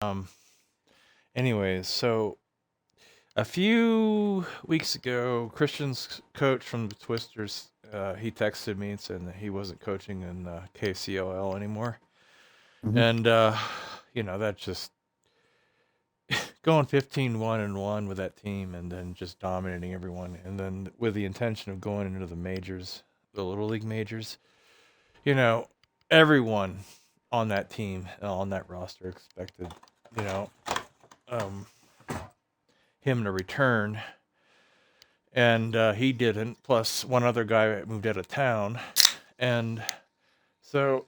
Um, anyways, so a few weeks ago, Christian's coach from the Twisters, he texted me and said that he wasn't coaching in KCOL anymore, Hmm. and that's just going 15-1-1 with that team, and then just dominating everyone, and then with the intention of going into the majors, the Little League majors. You know, everyone on that team, on that roster, expected, you know, um, him to return, and he didn't. Plus, one other guy moved out of town, and so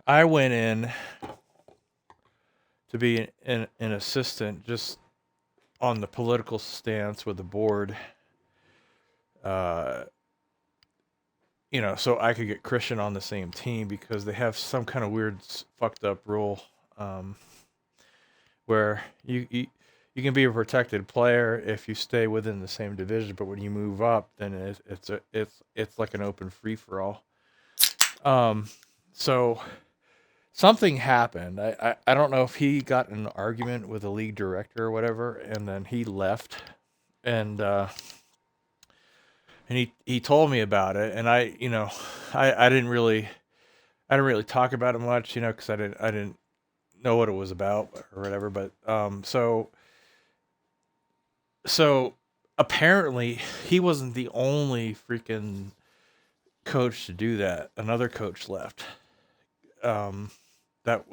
I went in to be an assistant, just on the political stance with the board. Uh, so I could get Christian on the same team because they have some kind of weird, fucked up rule, um, where you can be a protected player if you stay within the same division, but when you move up, then it's like an open free for all. Um, so something happened. I don't know if he got in an argument with the league director or whatever, and then he left, and he told me about it, and I didn't really talk about it much, because I didn't know what it was about or whatever. But so apparently he wasn't the only freaking coach to do that. Another coach left. Um, that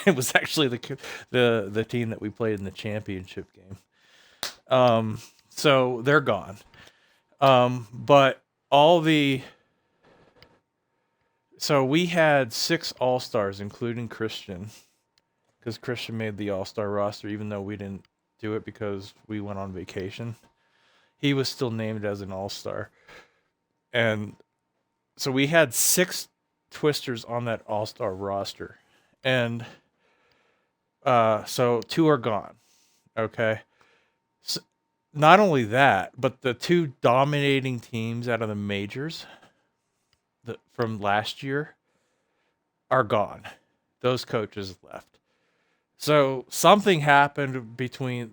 it was actually the team that we played in the championship game. So they're gone. But all the so we had 6 All-Stars, including Christian, because Christian made the All-Star roster, even though we didn't do it because we went on vacation. He was still named as an All-Star, and so we had 6 Twisters on that All-Star roster, and so 2 are gone. Okay, so not only that, but the 2 dominating teams out of the majors from last year are gone. Those coaches left. So something happened between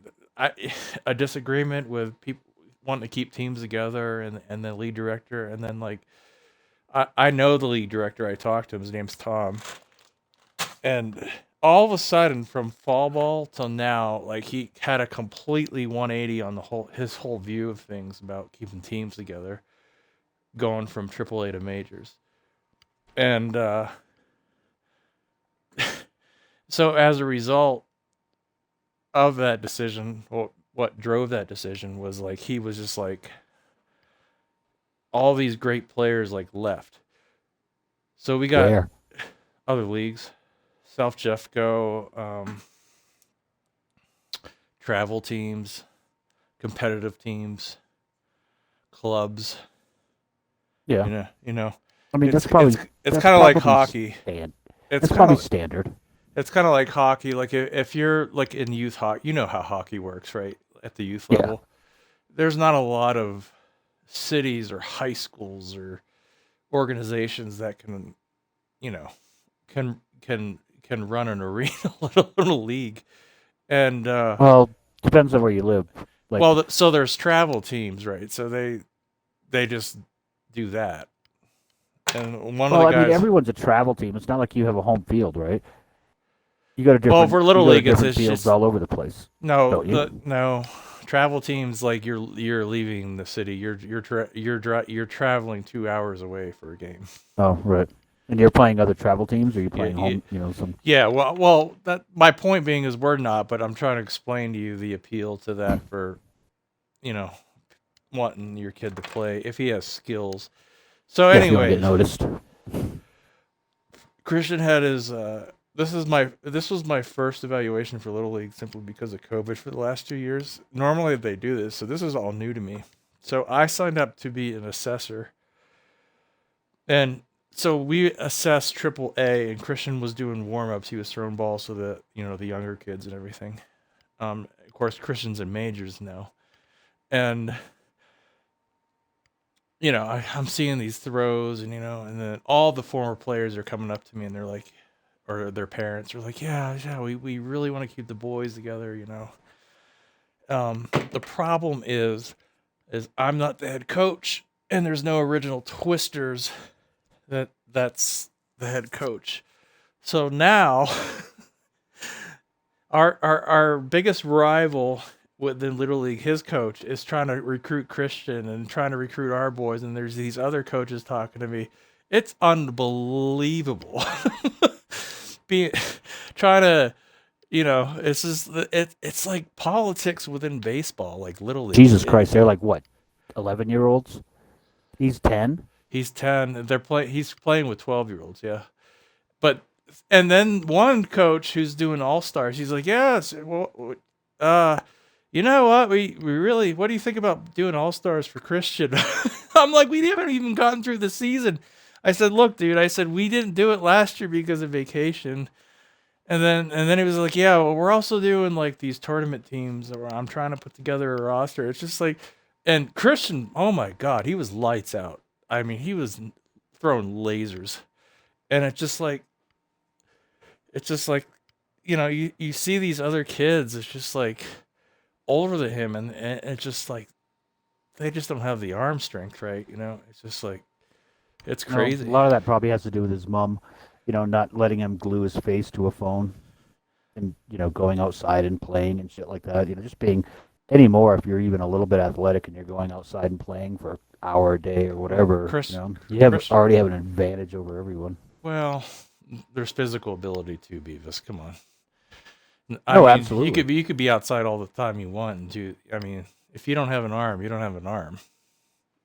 a disagreement with people wanting to keep teams together, and the lead director, and then like I know the lead director. I talked to him. His name's Tom, and all of a sudden, from fall ball till now, like he had a completely 180 on his whole view of things about keeping teams together, going from AAA to majors, and so as a result of that decision, what drove that decision was like he was just like all these great players like left. So we got Where? other leagues, South Jeffco, travel teams, competitive teams, clubs. Yeah. I mean, It's it's it's that's kind of like probably hockey. It's that's kind probably of standard. it's kind of like hockey. Like if you're like in youth hockey, you know how hockey works, right? At the youth Yeah. level, there's not a lot of cities or high schools or organizations that can, you know, can run an arena, let alone a league. And Well, depends on where you live. Like, so there's travel teams, right? So they just do that. And one of well, the I mean, guys, everyone's a travel team. It's not like you have a home field, right? well, for You little go to league, different it's fields just all over the place, no, don't you? no travel teams. Like you're leaving the city. You're traveling 2 hours away for a game. Oh, right. And you're playing other travel teams, or you Yeah, playing home? You know, some. yeah. Well, that my point being is we're not, but I'm trying to explain to you the appeal to that for you know wanting your kid to play if he has skills. So, Yeah, if you want to get anyways, noticed. Christian had his. This was my first evaluation for Little League simply because of COVID for the last 2 years. Normally they do this, so this is all new to me. So I signed up to be an assessor, and so we assessed Triple A, and Christian was doing warm ups. He was throwing balls to the younger kids and everything. Of course, Christian's in majors now, and I'm seeing these throws, and then all the former players are coming up to me, and they're like, or their parents are like, yeah, we really want to keep the boys together, you know. The problem is I'm not the head coach, and there's no original twisters that's the head coach. So now our biggest rival within Little League, his coach, is trying to recruit Christian and trying to recruit our boys, and there's these other coaches talking to me. It's unbelievable. Being trying to, you know, it's just it's like politics within baseball, like Little League. Jesus Christ, they're like what, 11-year-olds? He's 10. He's 10. He's playing with 12-year-olds. Yeah, but and then one coach who's doing all stars, he's like, yeah, you know what? We really. What do you think about doing all stars for Christian? I'm like, we haven't even gotten through the season. I said, look, dude. I said we didn't do it last year because of vacation. And then he was like, yeah, well, we're also doing like these tournament teams where I'm trying to put together a roster. It's just like, and Christian, oh my God, he was lights out. I mean, he was throwing lasers, and it's just like, you know, you see these other kids. It's just like older than him, and it's just like they just don't have the arm strength, right? You know, it's just like it's No, crazy. a lot of that probably has to do with his mom, not letting him glue his face to a phone and, going outside and playing and shit like that. Just being anymore, if you're even a little bit athletic and you're going outside and playing for an hour a day or whatever, Chris, already have an advantage over everyone. Well, there's physical ability too, Beavis. Come on. Absolutely. You could be outside all the time you want and do. I mean, if you don't have an arm, you don't have an arm.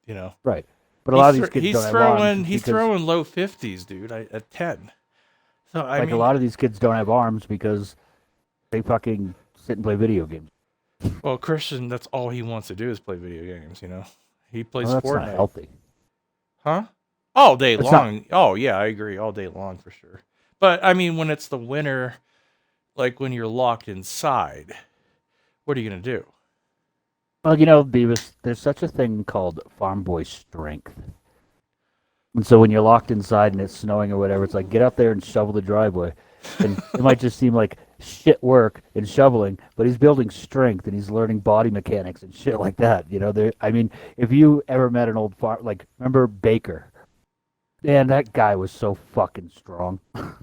You know. Right. But a lot of these kids don't have arms. He's throwing low 50s, dude, at 10. So I mean, a lot of these kids don't have arms because they fucking sit and play video games. well, Christian, that's all he wants to do is play video games. You know, he plays That's Fortnite. not healthy. Huh? All day It's long. Oh yeah, I agree. All day long for sure. But I mean, when it's the winter, like when you're locked inside, what are you gonna do? Well, Beavis, there's such a thing called farm boy strength. And so when you're locked inside and it's snowing or whatever, it's like, get out there and shovel the driveway. And it might just seem like shit work and shoveling, but he's building strength and he's learning body mechanics and shit like that. If you ever met an old farm, like, remember Baker? Man, that guy was so fucking strong.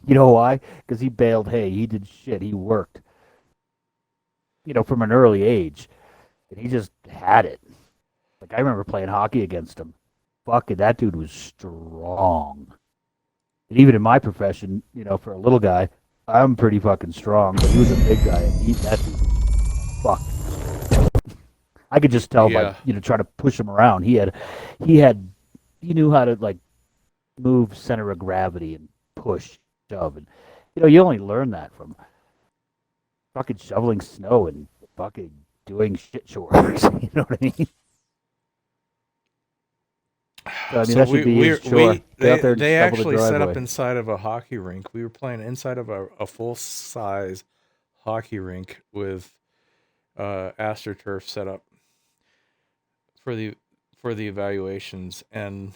You know why? Because he baled hay. He did shit. He worked, from an early age. And he just had it. Like, I remember playing hockey against him. Fucking, that dude was strong. And even in my profession, for a little guy, I'm pretty fucking strong. But he was a big guy, and that dude was fucked. I could just tell by, trying to push him around. He knew how to, like, move center of gravity and push, shove. And, you only learn that from fucking shoveling snow and fucking doing shit chores. You know what I mean? So, that should be his chore. They actually set up inside of a hockey rink. We were playing inside of a full-size hockey rink with AstroTurf set up for the evaluations, and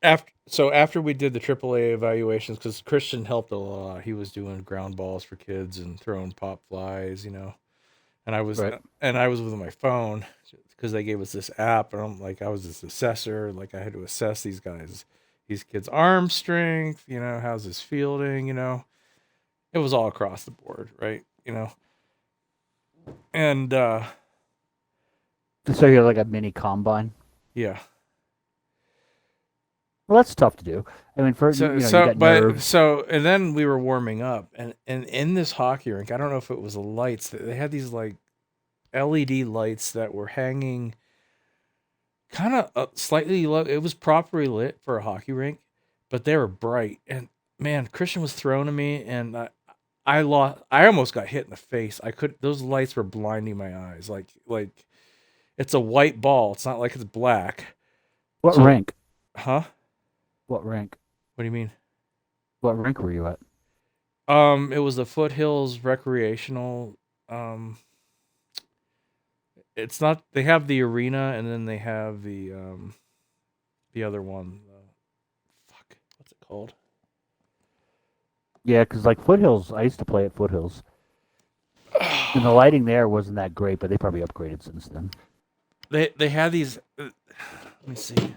after we did the AAA evaluations, because Christian helped a lot. He was doing ground balls for kids and throwing pop flies, and I was with my phone because they gave us this app, and I'm like, I was this assessor, like I had to assess these kids' arm strength, how's his fielding, it was all across the board, right, and so you're like a mini combine. Yeah. Well, that's tough to do. I mean, and then we were warming up, and in this hockey rink, I don't know if it was the lights. They had these like LED lights that were hanging kind of slightly low. It was properly lit for a hockey rink, but they were bright. And man, Christian was throwing to me, and I almost got hit in the face. Those lights were blinding my eyes. Like it's a white ball. It's not like it's black. What rink? Huh? What rank? What do you mean? What rank were you at? It was the Foothills Recreational. It's not. They have the arena, and then they have the other one. called. Yeah, because like Foothills, I used to play at Foothills, and the lighting there wasn't that great, but they probably upgraded since then. They had these. Let me see.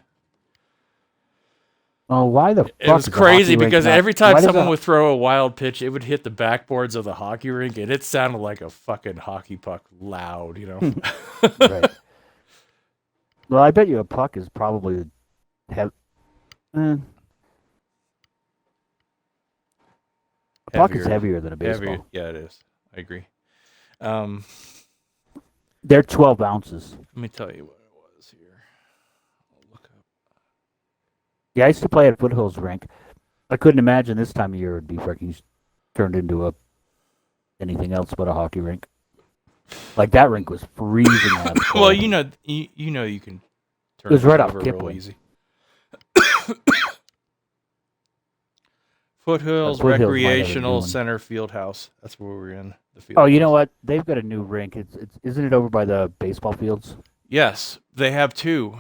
Oh, why the fuck? It was is a crazy hockey rink because not- every time why does someone a- would throw a wild pitch, it would hit the backboards of the hockey rink, and it sounded like a fucking hockey puck, loud. You know. Right. Well, I bet you a puck is probably have. A puck is heavier than a baseball. Heavier. Yeah, it is. I agree. Let They're 12 ounces. me tell you what it was here. I'll look up. Yeah, I used to play at Foothills rink. I couldn't imagine this time of year would be freaking turned into anything else but a hockey rink. Like that rink was freezing out. Well, you know you can turn It was right off over real Kipling. easy. Foothills Foothills might have a new Recreational one. Center Field House. That's where we're in. The field Oh, you know house. what? They've got a new rink. It's isn't it over by the baseball fields? Yes, they have two.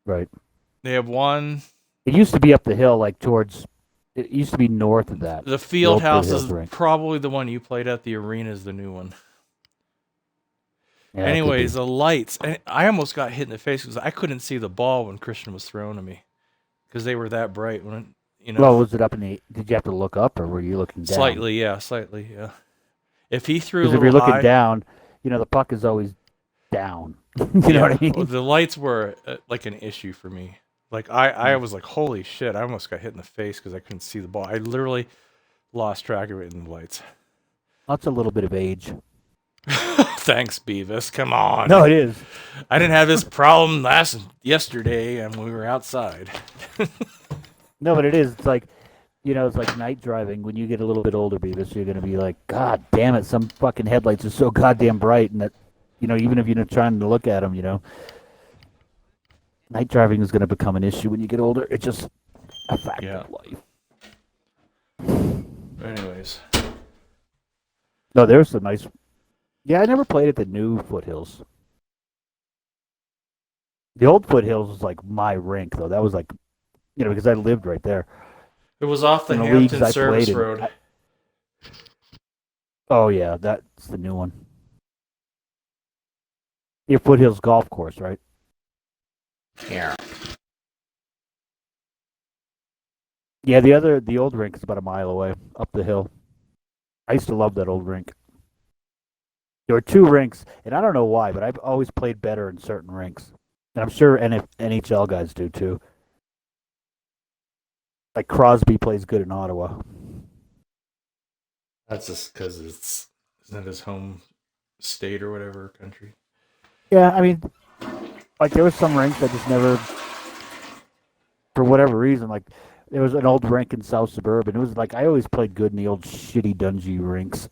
Right. They have one. It used to be up the hill, like towards. It used to be north of that. The field old house Foothills is rink. probably the one you played at. The arena is the new one. Yeah, it could Anyways, be. the lights. And I almost got hit in the face because I couldn't see the ball when Christian was throwing to me because they were that bright. When Well, was it up in the? Did you have to look up, or were you looking down? slightly, yeah. If he threw a Because little if you're looking high, down, the puck is always down. You know what I mean? The lights were like an issue for me. Like I was like, holy shit! I almost got hit in the face because I couldn't see the ball. I literally lost track of it in the lights. That's a little bit of age. Thanks, Beavis. Come on. No, it is. I didn't have this problem yesterday, and we were outside. No, but it is. It's like, it's like night driving. When you get a little bit older, Beavis, you're gonna be like, God damn it! Some fucking headlights are so goddamn bright, and that, even if you're not trying to look at them, night driving is gonna become an issue when you get older. It's just a fact of life. Anyways, No, there's some nice. Yeah, I never played at the new Foothills. The old Foothills was like my rink, though. That was like, because I lived right there. it was off the In the leagues Hampton I Service played in. Road. Oh yeah, that's the new one. Your Foothills Golf Course, right? Yeah. Yeah, the old rink is about a mile away, up the hill. I used to love that old rink. There were two rinks, and I don't know why, but I've always played better in certain rinks. And I'm sure NHL guys do too. Like Crosby plays good in Ottawa. That's just because isn't it his home state or whatever country? Yeah, I mean, like there was some rinks that just never, for whatever reason, like there was an old rink in South Suburban. It was like I always played good in the old shitty Dungy rinks.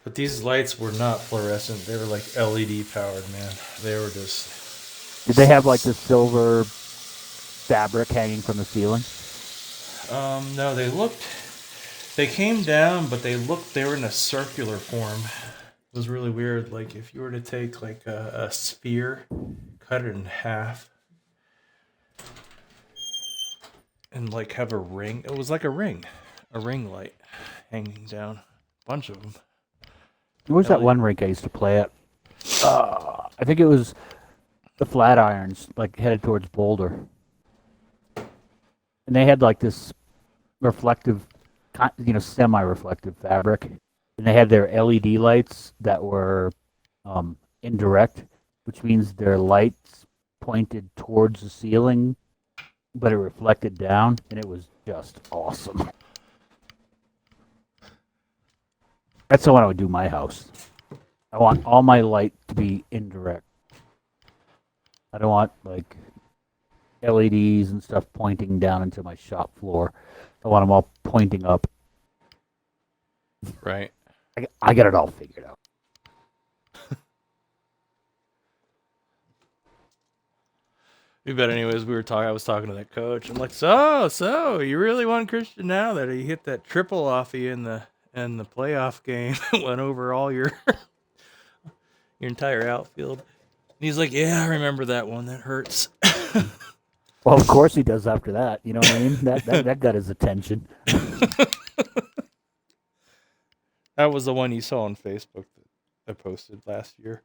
But these lights were not fluorescent. They were like LED powered, man. They were just. Did they have like the silver fabric hanging from the ceiling? No, they came down, but they were in a circular form. It was really weird. Like if you were to take like a sphere, cut it in half, and like have a ring. It was like a ring light hanging down. A bunch of them. Where's that one rink I used to play at? I think it was the Flatirons, like headed towards Boulder. And they had like this reflective, semi-reflective fabric. And they had their LED lights that were indirect, which means their lights pointed towards the ceiling, but it reflected down, and it was just awesome. That's how I would do my house. I want all my light to be indirect. I don't want like LEDs and stuff pointing down into my shop floor. I want them all pointing up. Right. I got it all figured out. But anyways, I was talking to that coach. I'm like, so you really want Christian now that he hit that triple off you in the playoff game that went over all your entire outfield? And he's like, yeah, I remember that one. That hurts. Well, of course he does after that. You know what I mean? That got his attention. That was the one you saw on Facebook that I posted last year.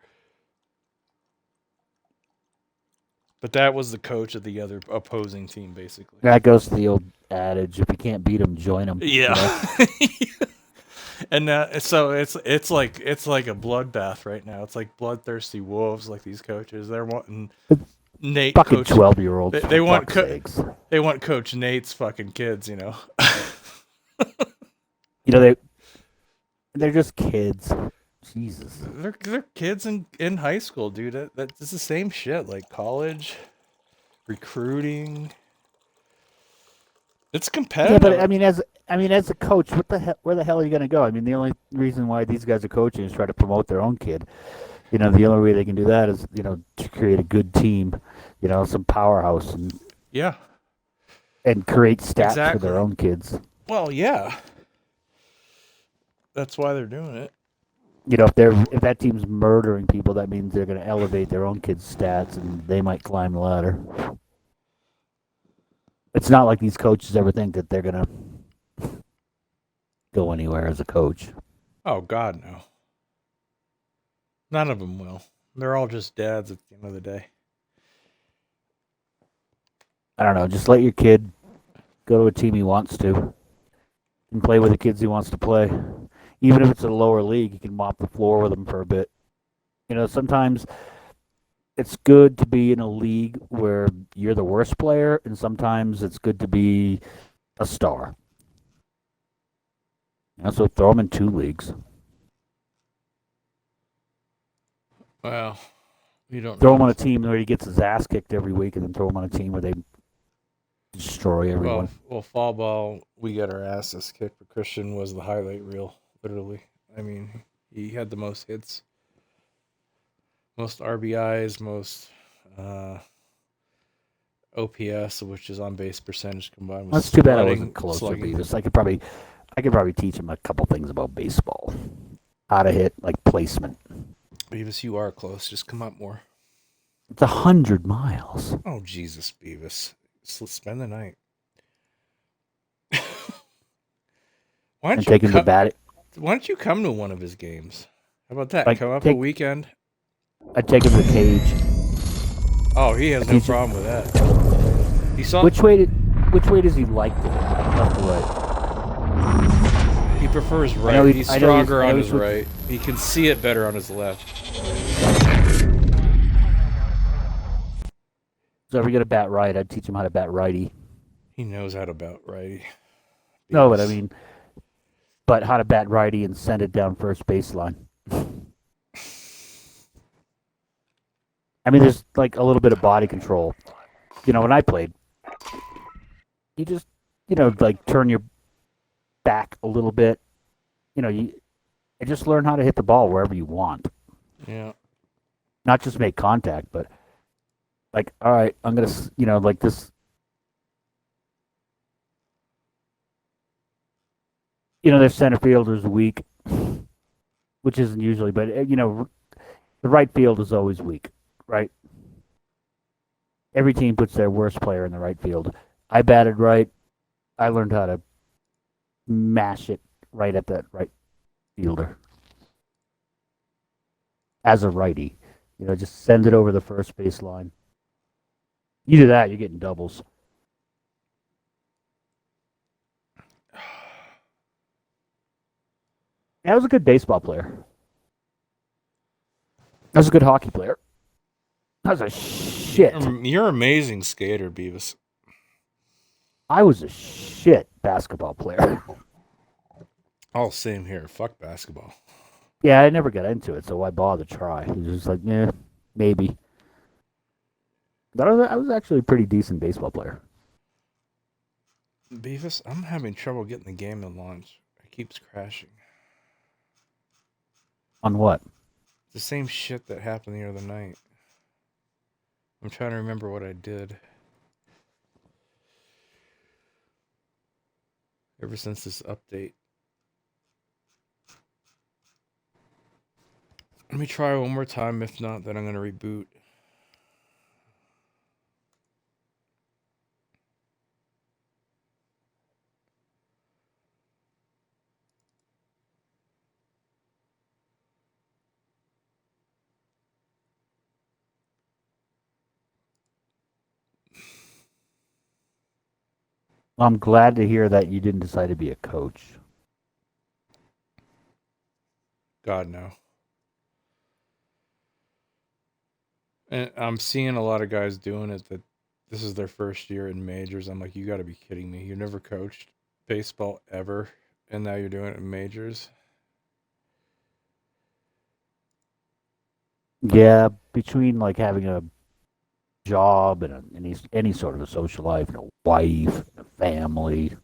But that was the coach of the other opposing team, basically. That goes to the old adage: if you can't beat them, join them. Yeah. You know? And so it's like a bloodbath right now. It's like bloodthirsty wolves, like these coaches. They're wanting Nate Fucking coach. 12-year-olds. They want sakes. they want Coach Nate's fucking kids. You know. You know they're just kids. Jesus. They're kids in high school, dude. That's the same shit. Like college, recruiting. It's Yeah, competitive. but I mean, as a coach, what the hell? Where the hell are you going to go? I mean, the only reason why these guys are coaching is try to promote their own kid. You know, the only way they can do that is to create a good team. You know, some powerhouse Yeah. and create stats for Exactly. their own kids. Well, yeah. That's why they're doing it. You know, if that team's murdering people, that means they're going to elevate their own kids' stats, and they might climb the ladder. It's not like these coaches ever think that they're going to go anywhere as a coach. Oh God, no. None of them will. They're all just dads at the end of the day. I don't know. Just let your kid go to a team he wants to and play with the kids he wants to play. Even if it's a lower league, you can mop the floor with them for a bit. You know, sometimes it's good to be in a league where you're the worst player, and sometimes it's good to be a star. So throw him in 2 leagues. Well, you don't Throw him on a team where he gets his ass kicked every week, and then throw him on a team where they destroy everyone. Well, fall ball, we got our asses kicked, but Christian was the highlight reel, literally. I mean, he had the most hits, most RBIs, most OPS, which is on base percentage combined with That's too bad I slugging- wasn't closer, slugging. Beavis. I could probably teach him a couple things about baseball, how to hit, like placement. Beavis, you are close. Just come up more. It's 100 miles. Oh, Jesus, Beavis. Spend the night. Why And don't you take him to bat. Why don't you come to one of his games? How about that? Like, Come up a weekend. I'd take him to the cage. Oh, he has no teach him- problem with that. He saw. Which way does he like to hit? Left or right? He prefers I know right. he- He's I know he's- stronger I know on he's his with- right. He can see it better on his left. So if we're gonna bat right, I'd teach him how to bat righty. He knows how to bat righty. No, but I mean, how to bat righty and send it down first baseline. I mean, there's like a little bit of body control. You know, when I played, you just, like turn your back a little bit. You know, you just learn how to hit the ball wherever you want. Yeah. Not just make contact, but like, all right, I'm gonna, like this. Their center fielder's weak, which isn't usually, but the right field is always weak, right? Every team puts their worst player in the right field. I batted right. I learned how to mash it right at that right fielder. As a righty, just send it over the first baseline. You do that, you're getting doubles. I was a good baseball player. I was a good hockey player. I was a shit. You're an amazing skater, Beavis. I was a shit basketball player. Oh, same here. Fuck basketball. Yeah, I never got into it, so why bother try? It was just like, yeah, maybe. But I was actually a pretty decent baseball player. Beavis, I'm having trouble getting the game to launch. It keeps crashing. On what? The same shit that happened the other night. I'm trying to remember what I did. Ever since this update. Let me try one more time. If not, then I'm going to reboot. I'm glad to hear that you didn't decide to be a coach. God no. And I'm seeing a lot of guys doing it that this is their first year in majors. I'm like, you got to be kidding me. You never coached baseball ever, and now you're doing it in majors. Yeah, between like having a job and any sort of a social life and a wife and a family.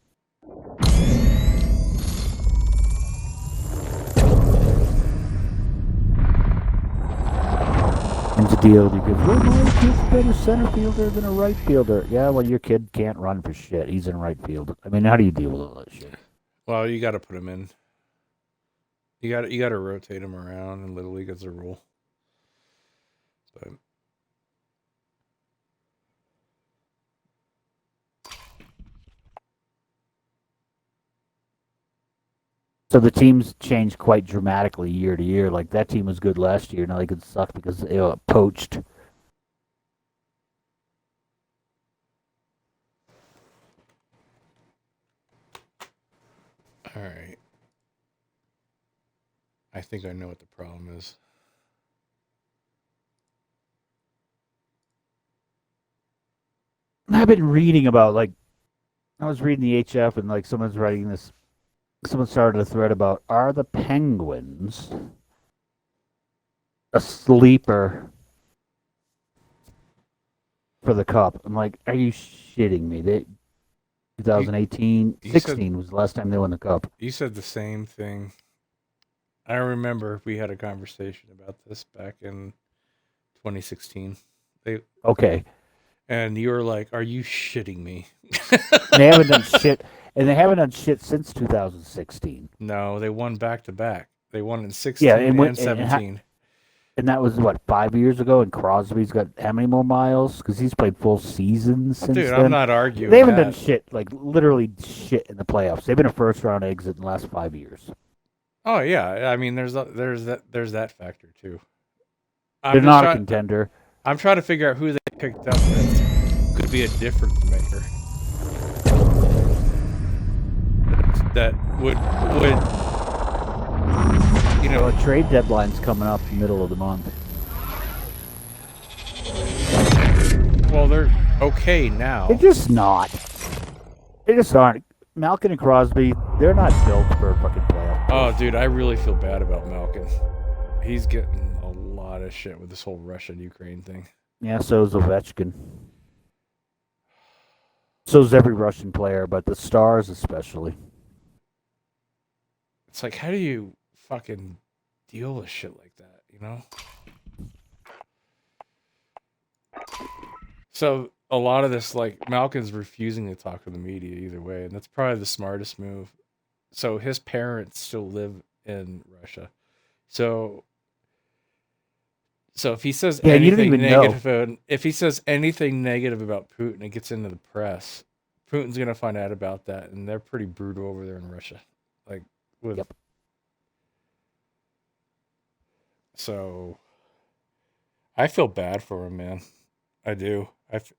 And to deal with because well, my kid's a better center fielder than a right fielder. Yeah, well, your kid can't run for shit. He's in right field. I mean, how do you deal with all that shit? Well, you got to put him in. You got to rotate him around in little league as a rule. But So the teams change quite dramatically year to year. Like that team was good last year. Now they could suck because they got poached. all right, I think I know what the problem is. I've been reading about like I was reading the HF and like someone's writing this. Someone started a thread about are the Penguins a sleeper for the cup? I'm like, are you shitting me? They 2018, You 16 was the last time they won the cup. You said the same thing. I remember we had a conversation about this back in 2016. Okay, And you were like, "Are you shitting me?" they haven't done shit, and they haven't done shit since 2016. No, they won back to back. They won in Yeah, 16 and 17. and that was what 5 years ago. And Crosby's got how many more miles? Because he's played full seasons since Dude, then. I'm not arguing. They haven't done that. shit, like literally shit in the playoffs. They've been a first round exit in the last 5 years. Oh yeah, I mean, there's that factor too. They're not a contender. I'm trying to figure out who they picked up that could be a difference maker. That would Well, a trade deadline's coming up middle of the month. Well, they're okay now. They're just not. They just aren't. Malkin and Crosby, they're not built for a fucking playoff. Oh, dude, I really feel bad about Malkin. He's getting a lot of shit with this whole Russia-Ukraine thing. Yeah, so's Ovechkin. So's every Russian player, but the Stars especially. It's like, how do you fucking deal with shit like that, you know? So a lot of this, like, Malkin's refusing to talk to the media either way, and that's probably the smartest move. So his parents still live in Russia. So if he says Yeah, you don't anything even know. negative, if he says anything negative about Putin, it gets into the press. Putin's gonna find out about that, and they're pretty brutal over there in Russia. Like, with Yep. So I feel bad for him, man. I do.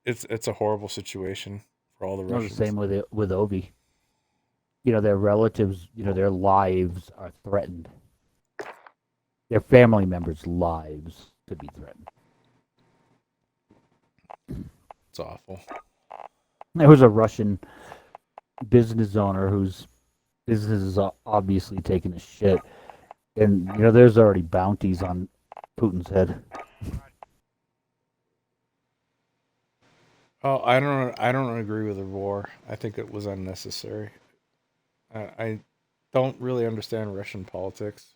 It's a horrible situation for all the No, the Russians. same with Ovi. You know, their relatives, you know, their lives are threatened. Their family members' lives could be threatened. It's awful. There was a Russian business owner whose business is obviously taking a shit, and you know, there's already bounties on Putin's head. Oh, I don't agree with the war. I think it was unnecessary. I don't really understand Russian politics.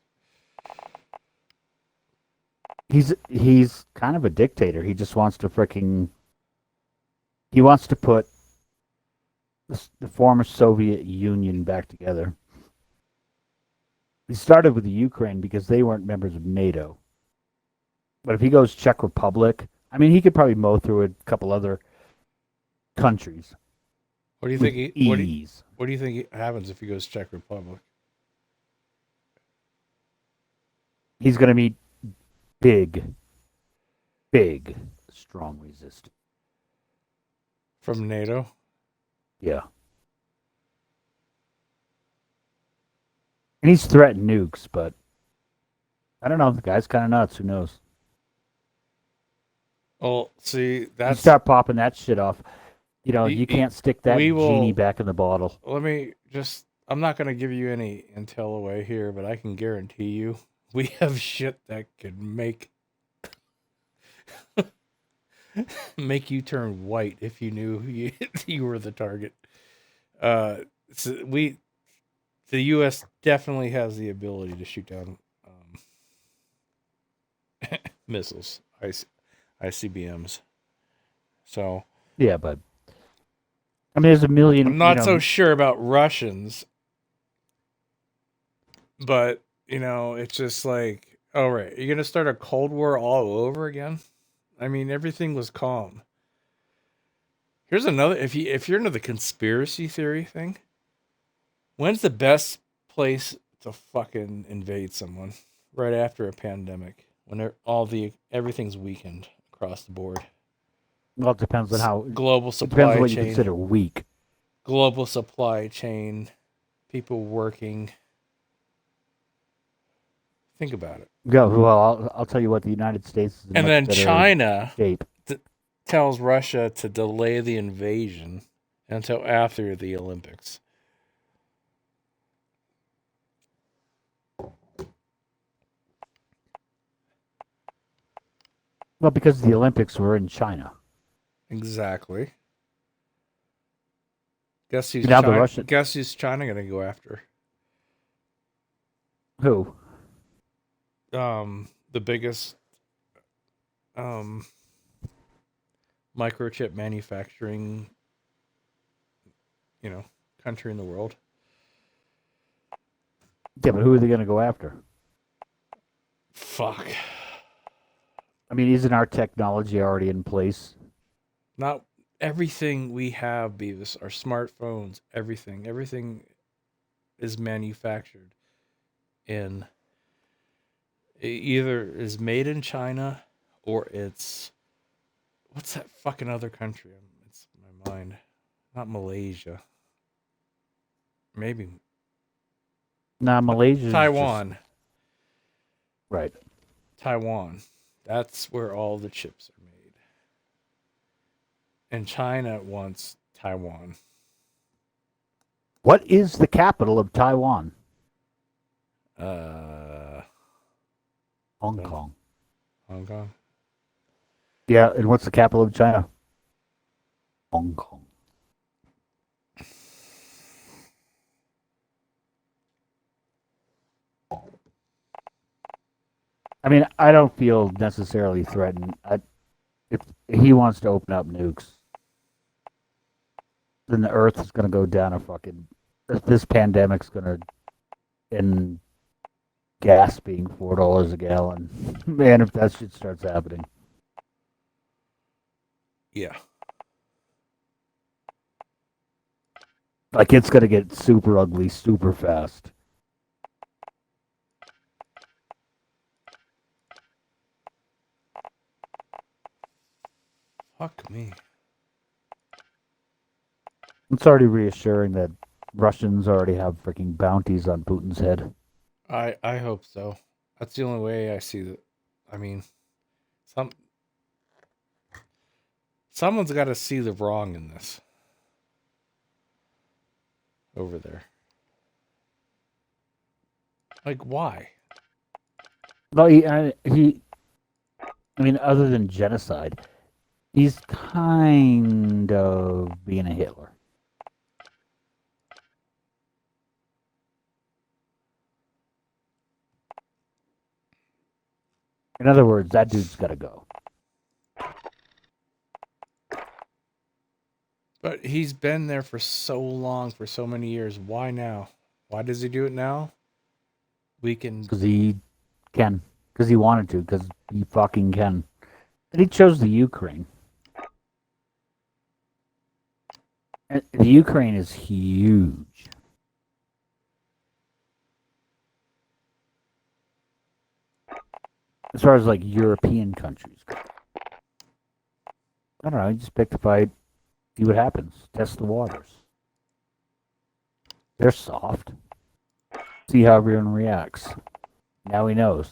He's kind of a dictator. He just wants to he wants to put the former Soviet Union back together. He started with the Ukraine because they weren't members of NATO. But if he goes Czech Republic, I mean, he could probably mow through a couple other countries. What do you with think? Ease. What do you think happens if he goes Czech Republic? He's going to meet big, strong resistance From NATO? Yeah. And he's threatened nukes, but I don't know. The guy's kind of nuts. Who knows? Well, see, You that's start popping that shit off. You know, y- you y- can't stick that we genie will. back in the bottle. Let me just. I'm not going to give you any intel away here, but I can guarantee you we have shit that could make you turn white if you knew you were the target. Uh, so the U.S. definitely has the ability to shoot down missiles, ICBMs. So Yeah, but I mean, there's a million. I'm You not so know, sure about Russians, but it's just like, all right, you're gonna start a Cold War all over again. I mean, everything was calm. Here's another. If you're into the conspiracy theory thing, when's the best place to fucking invade someone? Right after a pandemic, when everything's weakened across the board. well, it depends on how. Global It depends on supply what you chain, consider weak. global supply chain, people working. Think about it. Go. Well, I'll tell you what. The United States is in And much then better China shape. tells Russia to delay the invasion until after the Olympics. Well, because the Olympics were in China. Exactly. Now the Russian. Guess who's China going to go after? Who? The biggest microchip manufacturing, country in the world. Yeah, but who are they going to go after? Fuck. I mean, isn't our technology already in place? Not everything we have, Beavis, our smartphones, everything is manufactured in either is made in China or it's what's that fucking other country? It's my mind. Not Malaysia. Maybe Nah, Malaysia's Taiwan. Just, right. Taiwan. That's where all the chips are made. And China wants Taiwan. What is the capital of Taiwan? Hong Kong. Hong Kong. Yeah, and what's the capital of China? Hong Kong. I mean, I don't feel necessarily threatened. If he wants to open up nukes, then the Earth is going to go down a fucking. This pandemic's going to end gas being $4 a gallon. Man, if that shit starts happening. Yeah. Like, it's going to get super ugly super fast. Fuck me. It's already reassuring that Russians already have freaking bounties on Putin's head. I hope so. That's the only way I see that. I mean, someone's got to see the wrong in this over there. Like, why? No, I mean, other than genocide, he's kind of being a Hitler. In other words, that dude's got to go. But he's been there for so long, for so many years. Why now? Why does he do it now? We can. Because he can. Because he wanted to. Because he fucking can. And he chose the Ukraine. And the Ukraine is huge. As far as like European countries go. I don't know. He just picked a fight. See what happens. Test the waters. They're soft. See how everyone reacts. Now he knows.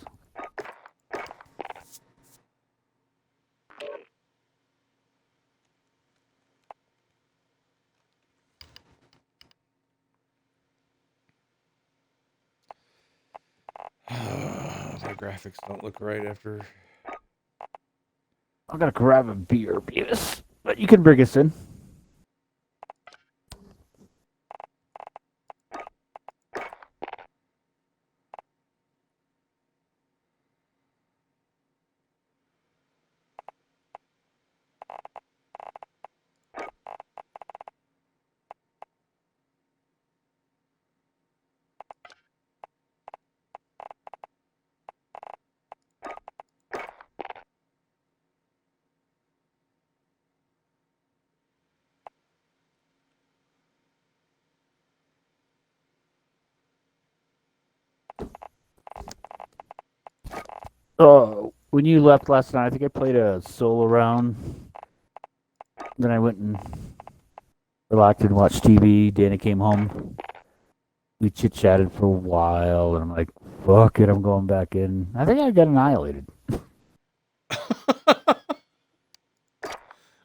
My graphics don't look right after. I'm gonna grab a beer, Beavis. But you can bring us in. Oh, when you left last night, I think I played a solo round. Then I went and relaxed and watched TV. Dana came home. We chit chatted for a while, and I'm like, "Fuck it, I'm going back in." I think I got annihilated.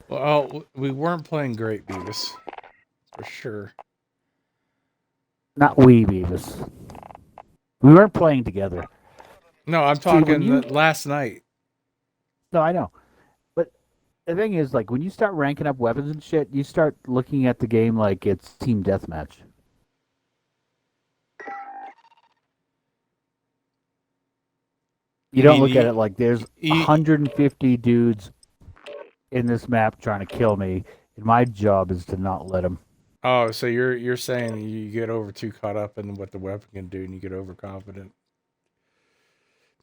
Well, we weren't playing great, Beavis. For sure. Not we, Beavis. We weren't playing together. No, I'm See, talking when last night. No, I know. But the thing is, like, when you start ranking up weapons and shit, you start looking at the game like it's team deathmatch. You don't look at it like there's 150 dudes in this map trying to kill me, and my job is to not let them. Oh, so you're saying you get over too caught up in what the weapon can do, and you get overconfident.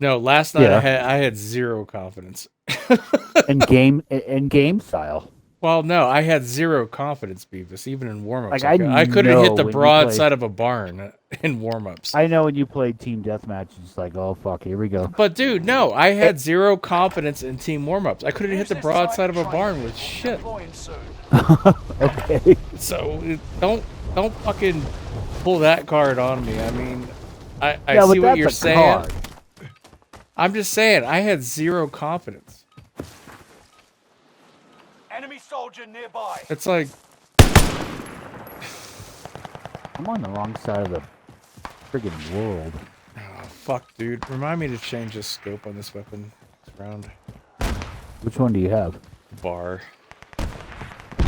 No, last night I had zero confidence. in game style. Well, no, I had zero confidence, Beavis, even in warm-ups. Like, I couldn't hit the when you broadside of a barn in warm-ups. I know when you played team deathmatch, it's like, oh fuck, here we go. But dude, no, I had zero confidence in team warm-ups. I couldn't hit the broadside of a barn with shit. Okay. So don't fucking pull that card on me. I mean, I Yeah, see but what you're that's a saying. card. I'm just saying, I had zero confidence. Enemy soldier nearby. It's like, I'm on the wrong side of the friggin' world. oh, fuck, dude. Remind me to change the scope on this weapon this round. Which one do you have? Bar. I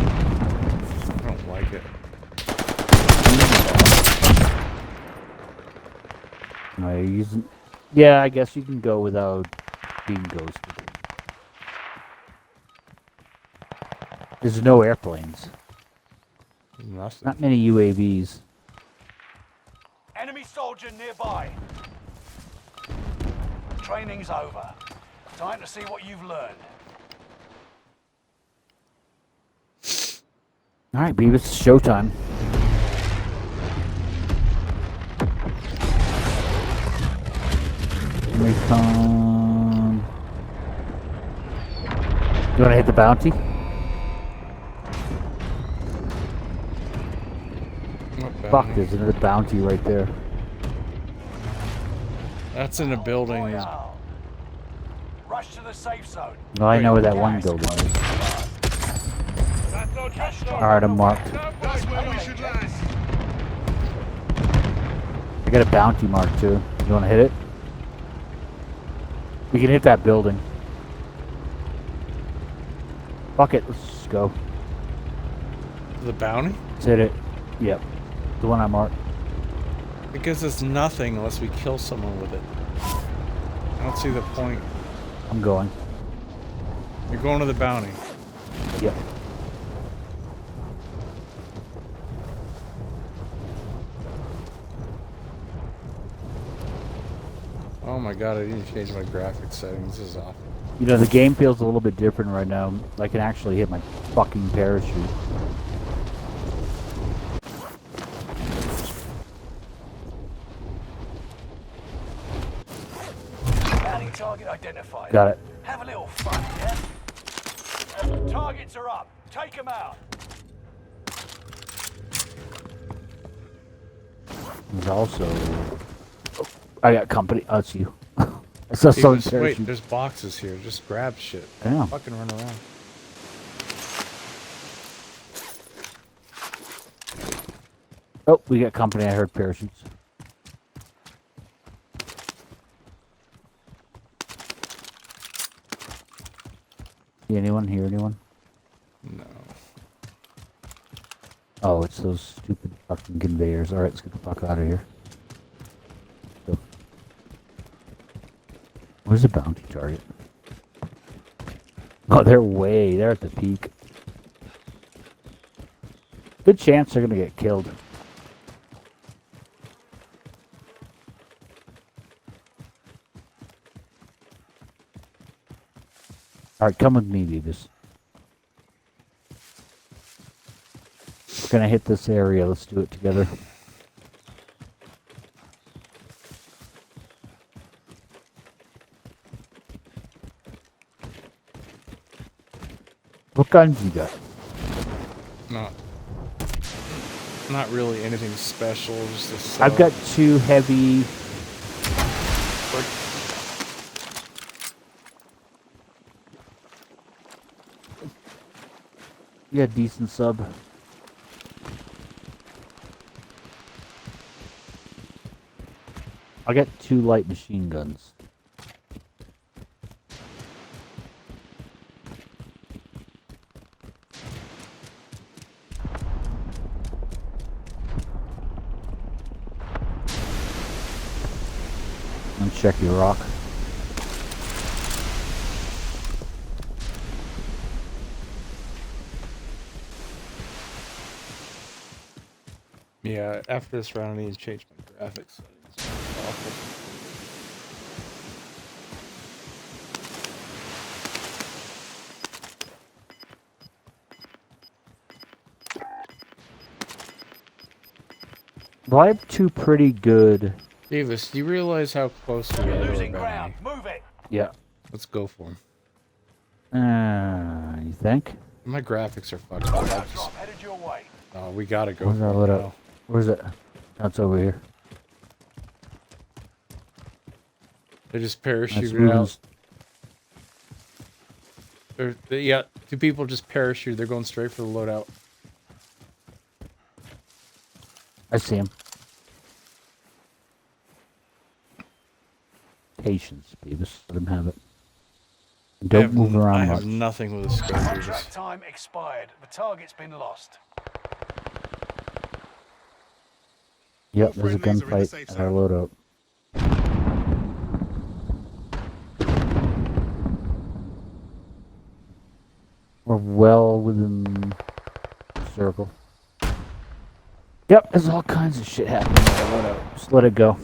don't like it. No, you're using. Yeah, I guess you can go without being ghosted. There's no airplanes. Nothing. Not many UAVs. Enemy soldier nearby. Training's over. Time to see what you've learned. All right, Beavis, it's showtime. Here we come. You want to hit the bounty? What Fuck, bounty? there's another bounty right there. That's in a building. Royale. Rush to the safe zone. Well, I know where that one Gas building is. Cash Alright, I'm marked. That's where we should land. I got a bounty mark too. You want to hit it? We can hit that building. Fuck it, let's go. The bounty? Let's hit it. Yep. The one I marked. Because it's nothing unless we kill someone with it. I don't see the point. I'm going. You're going to the bounty. Yep. Oh my god, I didn't change my graphics settings. This is awful. You know, the game feels a little bit different right now. I can actually hit my fucking parachute. Bounty target identified. Got it. Have a little fun, yeah? Targets are up. Take them out. There's also I got company. Oh, it's you. I saw someone Beavis, wait, parachute. there's boxes here. Just grab shit. Yeah. Fucking run around. Oh, we got company. I heard parachutes. See anyone? Hear anyone? No. Oh, it's those stupid fucking conveyors. Alright, let's get the fuck out of here. Go. Where's the bounty target? Oh, they're at the peak. Good chance they're gonna get killed. Alright, come with me, Beavis. We're gonna hit this area. Let's do it together. What guns you got? Not really anything special. Just a I've got 2 heavy. Yeah, decent sub. I got 2 light machine guns. And check your rock. Yeah, after this round, I need to change my graphics settings. It's awful. Well, I have 2 pretty good. Davis, do you realize how close we You're are to our losing ground. bounty? Move it. Yeah. Let's go for him. You think? My graphics are fucked up. I Loadout just- drop headed your way. Oh, we gotta go Where's for our it loadout? now. Where's it? That's over here. They just That's parachuted moving. out. Yeah, 2 people just parachute. They're going straight for the loadout. I see him. Patience, Beavis. Let him have it. Don't move I around have much. nothing with a scope. Contract Davis. time expired. The target's been lost. Yep, there's a friendlies are in the gunfight safe at our zone. loadout. We're well within the circle. Yep, there's all kinds of shit happening at our loadout. Just let it go.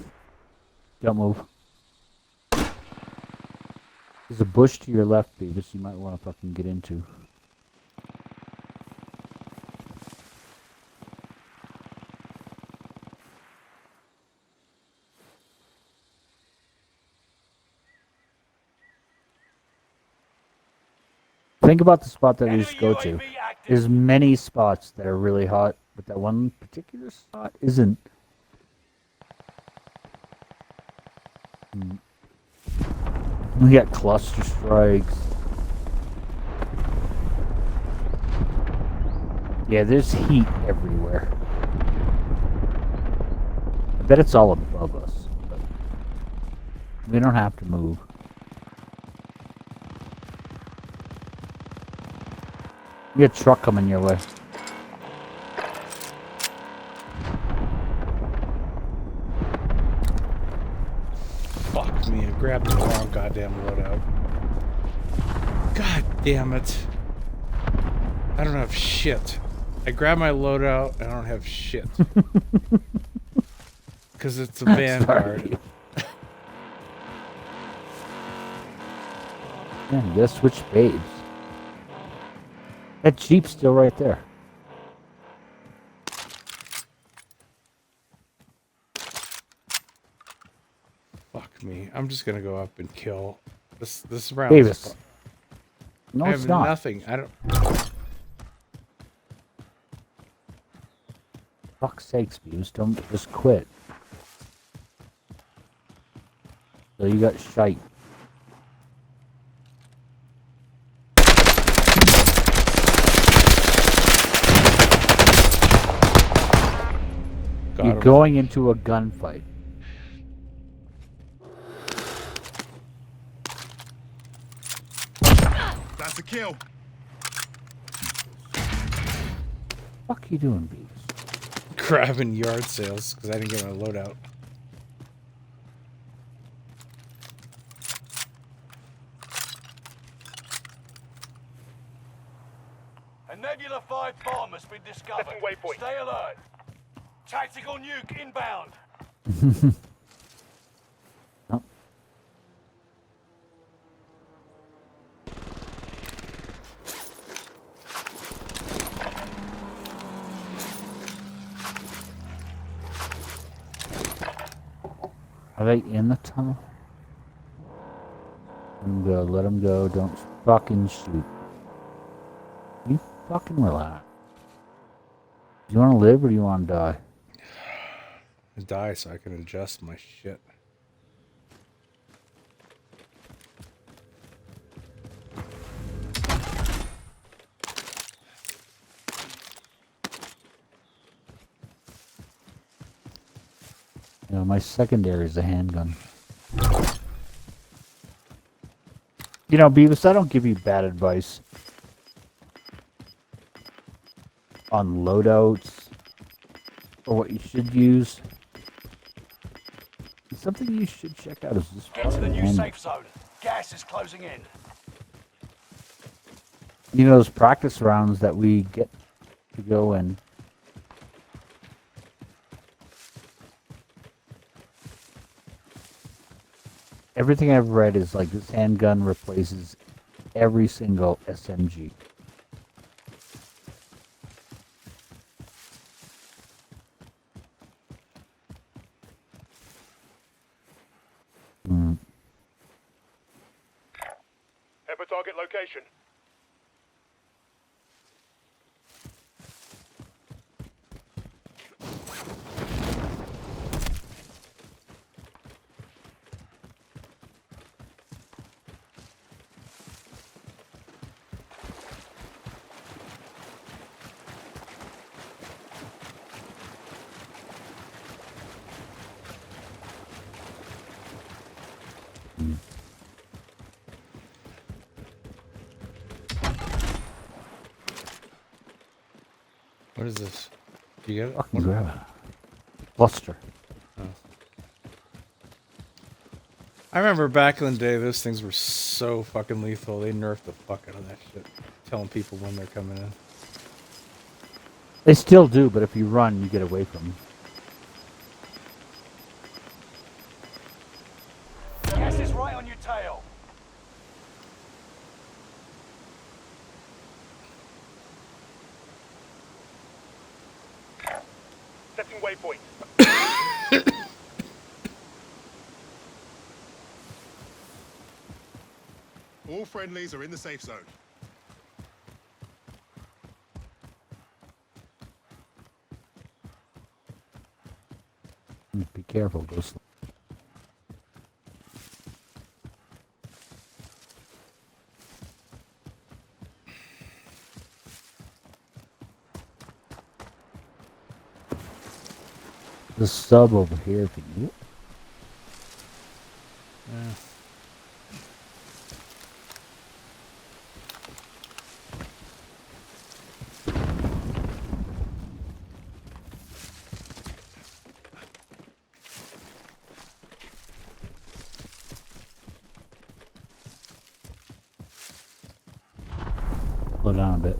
Don't move. There's a bush to your left, Beavis, you might want to fucking get into. Think about the spot that we Enemy just go to. UAV active. There's many spots that are really hot, but that one particular spot isn't. We got cluster strikes. Yeah, there's heat everywhere. I bet it's all above us. But we don't have to move. You got a truck coming your way. Fuck me, I grabbed the wrong goddamn loadout. God damn it. I don't have shit. I grabbed my loadout, I don't have shit. Because it's a Vanguard. Yeah, you gotta switch babes. That Jeep's still right there. Fuck me. I'm just gonna go up and kill. This round. Davis. No, I it's have not. nothing. I don't. Fuck's sakes, Beavis, don't just quit. you got shite. Got You're him. going into a gunfight. That's a kill. Fuck you doing, Beavis? Grabbing yard sales because I didn't get my loadout. A Nebula 5 bomb has been discovered. Setting waypoint. Stay alert. Tactical nuke inbound. Oh. Are they in the tunnel? Let them go, let them go, don't fucking shoot. You fucking relax. Do you want to live or do you want to die? Die so I can adjust my shit. You know, my secondary is a handgun. You know, Beavis, I don't give you bad advice on loadouts or what you should use. Something you should check out is this Get to the fucking new handgun. safe zone. Gas is closing in. You know those practice rounds that we get to go in. Everything I've read is like this handgun replaces every single SMG. Mm. Head for target location. What is this? You get it? Fucking grab it. Cluster. I remember back in the day, those things were so fucking lethal. They nerfed the fuck out of that shit. Telling people when they're coming in. They still do, but if you run, you get away from them. Gas is right on your tail. Setting waypoint. All friendlies are in the safe zone. Be careful, go slow. The sub over here for you. Yeah. Slow down a bit.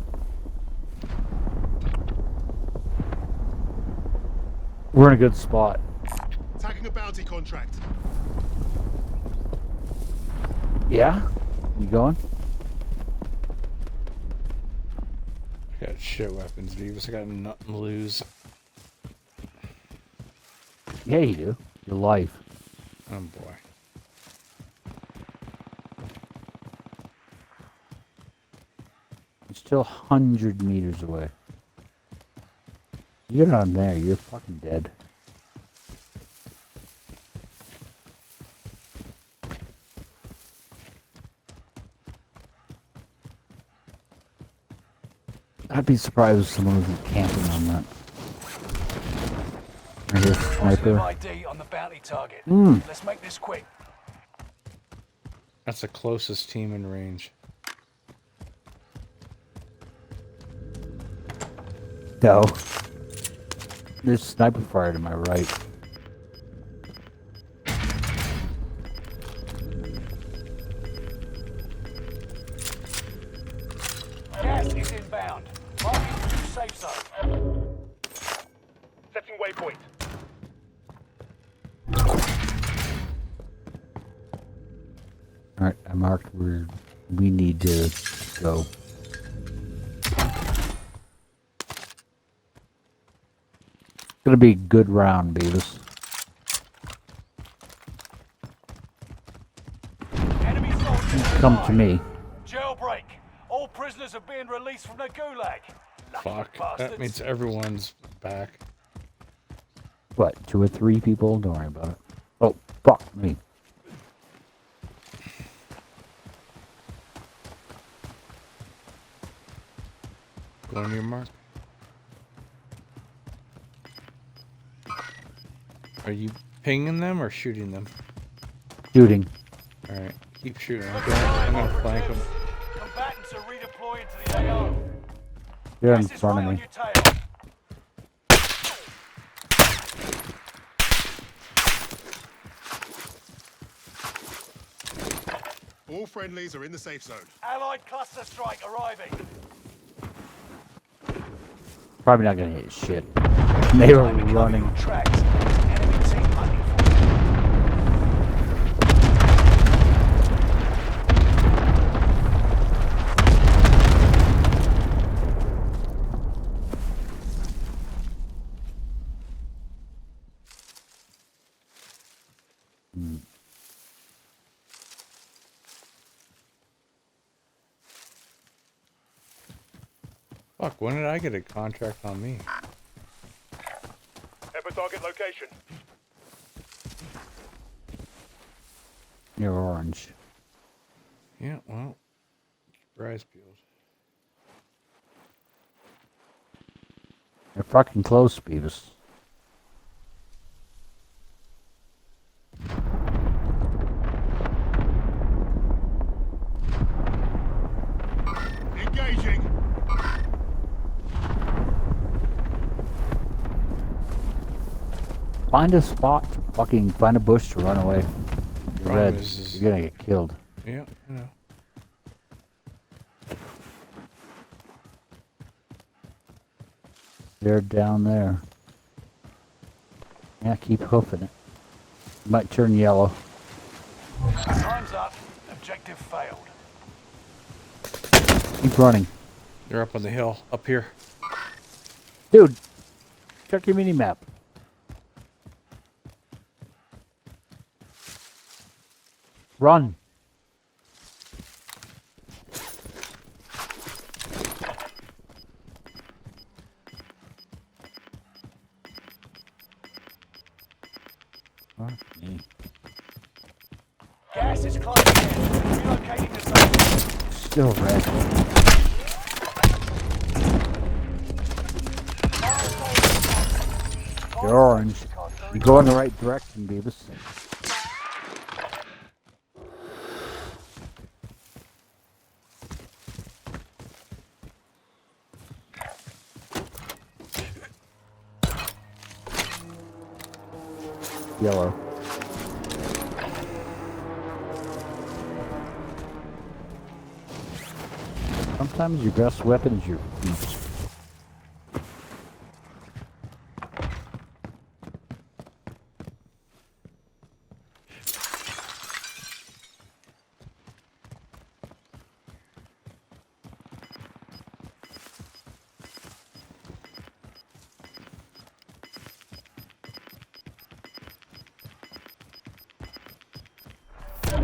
We're in a good spot. Tagging a bounty contract. Yeah? You going? I got shit weapons, Beavis. I got nothing to lose. Yeah, you do. Your life. Oh boy. You're still 100 meters away. You get on there, you're fucking dead. be surprised if someone wasn't camping on that. There's a Positive sniper. ID on the bounty target. Mm. Let's make this quick. That's the closest team in range. No. There's sniper fire to my right. Gas is inbound. Marking new safe zone. Setting waypoint. Alright, I marked where we need to go. Gonna be a good round, Beavis. Enemy soldiers Come alive. to me. Jailbreak. All prisoners are being released from the gulag. Lucky Fuck. bastards. That means everyone's back. What, 2 or 3 people? Don't worry about it. Oh, fuck me. Go on your mark. Are you pinging them or shooting them? Shooting. Alright, keep shooting. I'm gonna flank them. Combatants are redeploying to the AO. They're in Gas is front right of on me. your tail. All friendlies are in the safe zone. Allied cluster strike arriving. Probably not gonna hit shit. They were Enemy running. on tracks. Enemy team hunting for you. Fuck, when did I get a contract on me? Ever target location. You're orange. Yeah, well, keep your eyes peeled. They're fucking close, Beavis. Engaging. Find a spot to fucking find a bush to run away. You're Problem red. is- You're gonna get killed. Yeah, I know. They're down there. Yeah, keep hoofing it. Might turn yellow. Time's up. Objective failed. Keep running. They're up on the hill, up here. Dude, check your mini map. Run. Fuck me. Gas is closing in. Relocating the zone. Still red. You're orange. You go in the right direction, Beavis. Yellow. Sometimes your best weapon is your feet.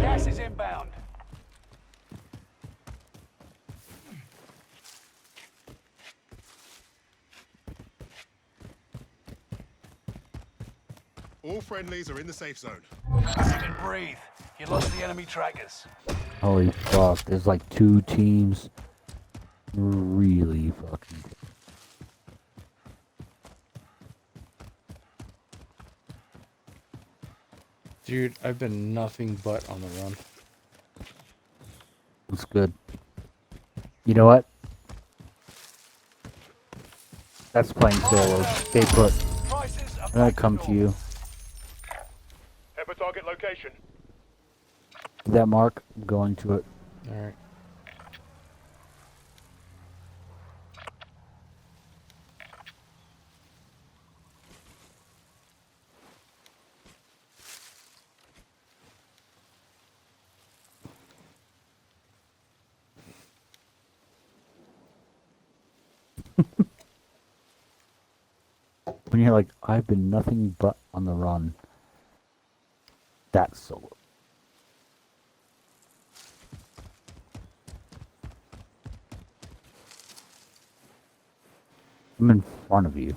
Gas is inbound. All friendlies are in the safe zone. You can breathe. You lost the enemy trackers. Holy fuck, there's like 2 teams. Really fucking Dude, I've been nothing but on the run. That's good. You know what? That's playing solos. Stay put. Prices are I'm gonna back come to normal. you. Have a target location. See that mark? I'm going to it. Alright. When you're like, I've been nothing but on the run. That's solo. I'm in front of you.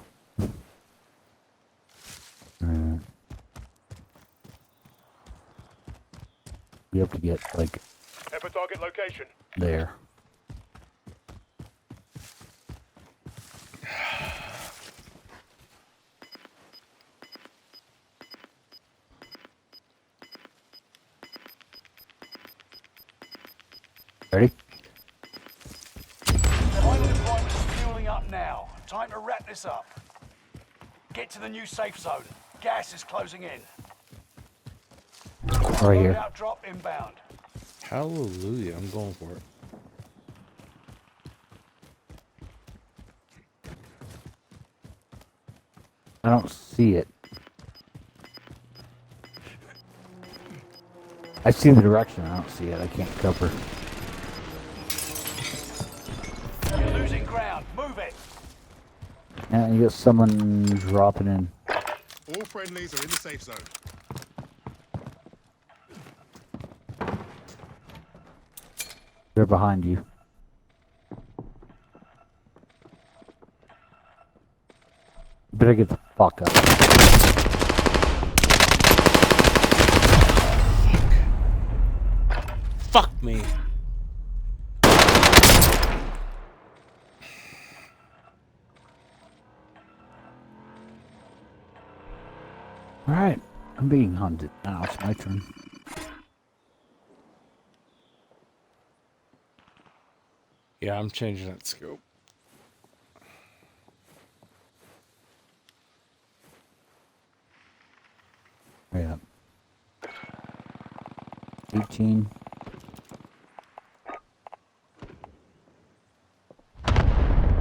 We have to get, like, Have a target location. there. Ready? Final deployment's fueling up now. Time to wrap this up. Get to the new safe zone. Gas is closing in. Right here. Loadout drop inbound. Hallelujah, I'm going for it. I don't see it. I see the direction. I don't see it. I can't cover. You're losing ground. Move it. Yeah, you got someone dropping in. All friendlies are in the safe zone. They're behind you. Better get the fuck up. Fuck me. Alright, I'm being hunted now. It's my turn. Yeah, I'm changing that scope. Yeah. 18.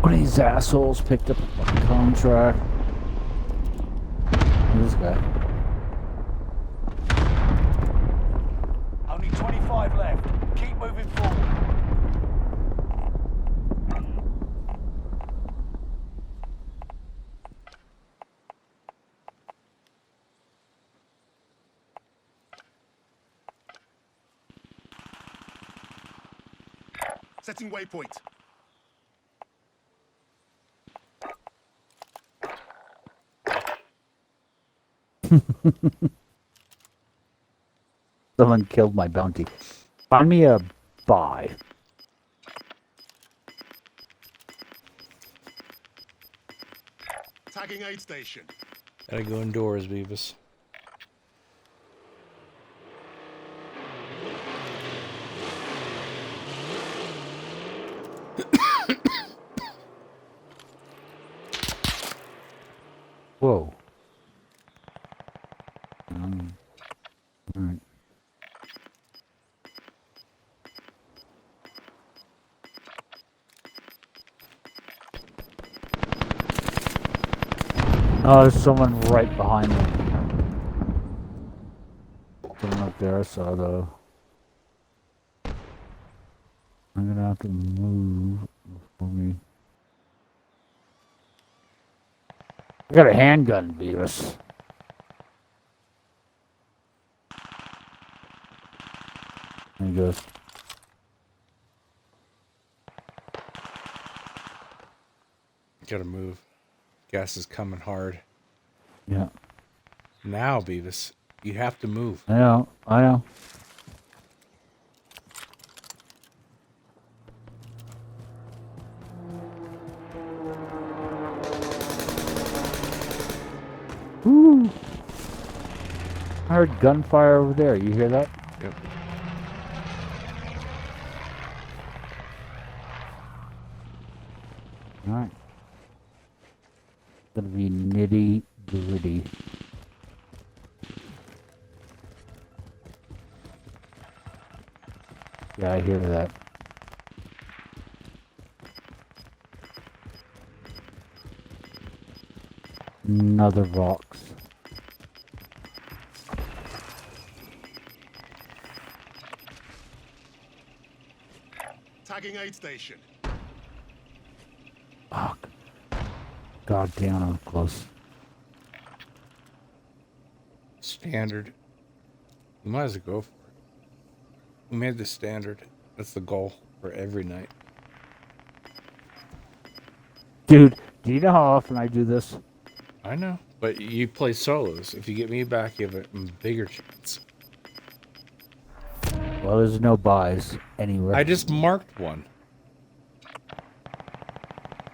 One of these assholes picked up a fucking contract. This guy. Only 25 left. Keep moving forward. Setting waypoint. Someone killed my bounty. Find me a buy. Tagging aid station. Gotta go indoors, Beavis. Whoa. Alright. Oh, there's someone right behind me. Someone up there I saw though. I'm gonna have to move for me. I got a handgun, Beavis. There he goes. Gotta move. Gas is coming hard. Yeah, Now, Beavis, you have to move. I know, I know. Woo. I heard gunfire over there. You hear that? Yep. Alright. Gonna be nitty gritty. Yeah, I hear that. Another Vox. Tagging aid station. Fuck. God damn, I'm close. Standard. You might as well go for it. We made the standard. That's the goal for every night. Dude, do you know how often I do this? I know. But you play solos. If you get me back, you have a bigger chance. Well, there's no buys anywhere. I just marked one.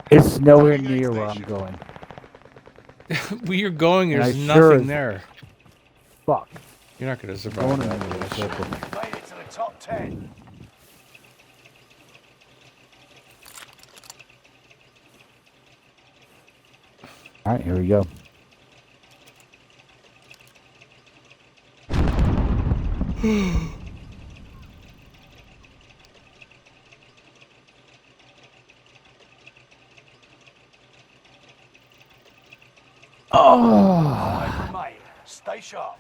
It's nowhere Tagging aid near where I'm station. going. Where you're going, And there's I nothing sure as- there. Fuck. You're not going to survive Going in that. a circle. You've made it to the top 10. Alright, here we go. Oh! 5 remain. Stay sharp.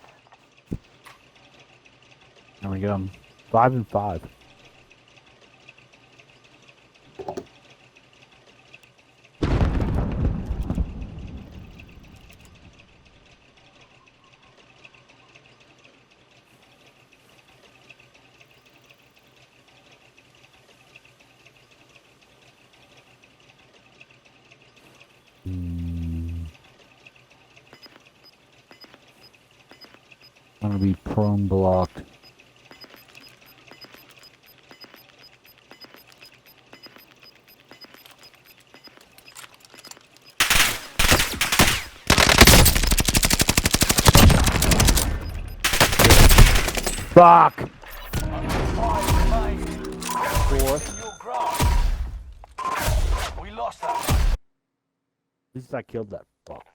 There we go. 5 and 5. I'm gonna be prone blocked. Fuck! 5 remain. Fourth. In your grasp. We lost that one. At least I killed that fuck.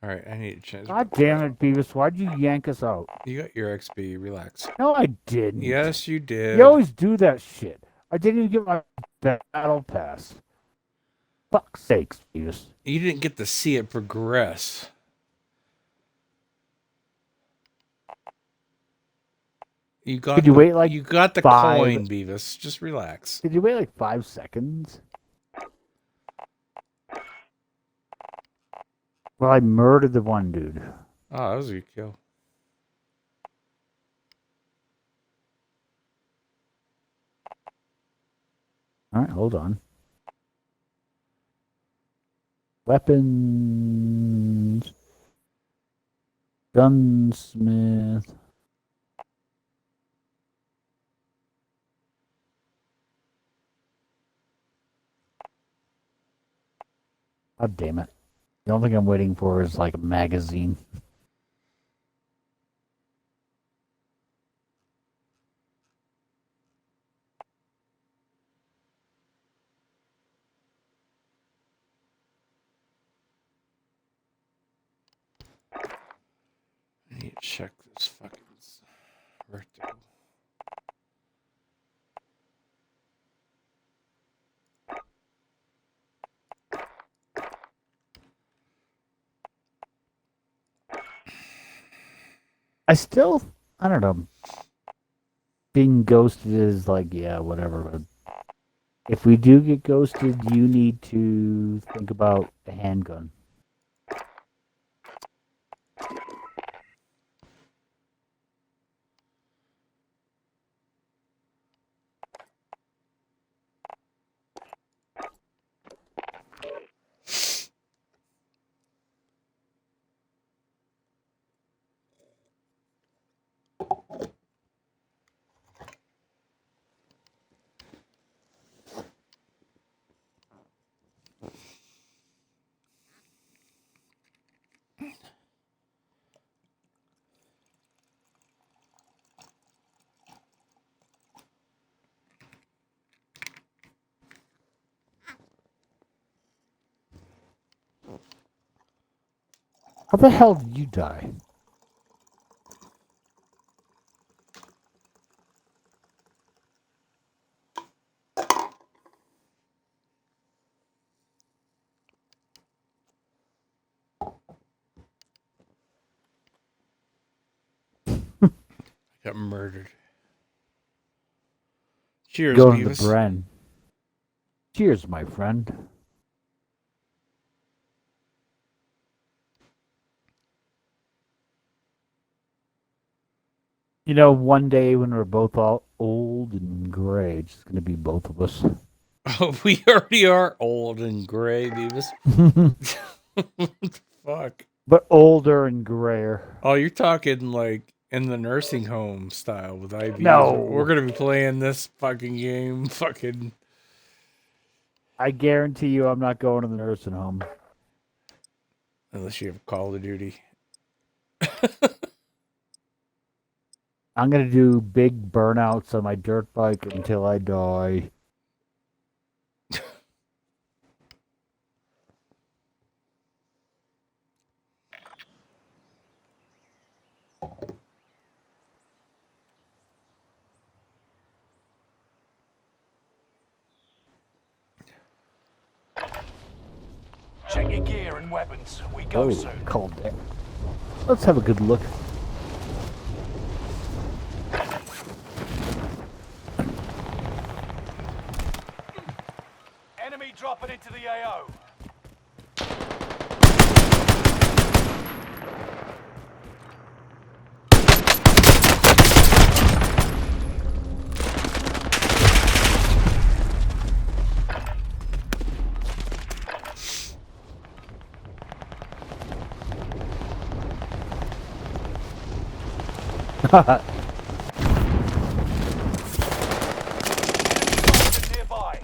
All right, I need to change. God damn it, Beavis. Why'd you yank us out? You got your XP. Relax. No, I didn't. Yes, you did. You always do that shit. I didn't even get my battle pass. Fuck's sakes, Beavis. You didn't get to see it progress. You got. Did you wait, like, You got the 5? coin, Beavis. Just relax. Did you wait like 5 seconds? Well, I murdered the one dude. Oh, that was your kill. Alright, hold on. Weapons. Gunsmith. God damn it. The only thing I'm waiting for is like a magazine. I need to check this fucking vertigo. I don't know. Being ghosted is like, yeah, whatever. But if we do get ghosted, you need to think about a handgun. How the hell did you die? Got murdered. Cheers, Going to Beavis. Bren. Cheers, my friend. You know, one day when we're both all old and gray, it's just going to be both of us. Oh, we already are old and gray, Beavis. What the fuck? But older and grayer. Oh, you're talking like in the nursing home style with IVs. No. We're gonna be playing this fucking game. Fucking. I guarantee you I'm not going to the nursing home. Unless you have Call of Duty. I'm going to do big burnouts on my dirt bike until I die. Check your gear and weapons. We go Oh, soon. cold day. Let's have a good look. Enemy dropping into the AO. Nearby.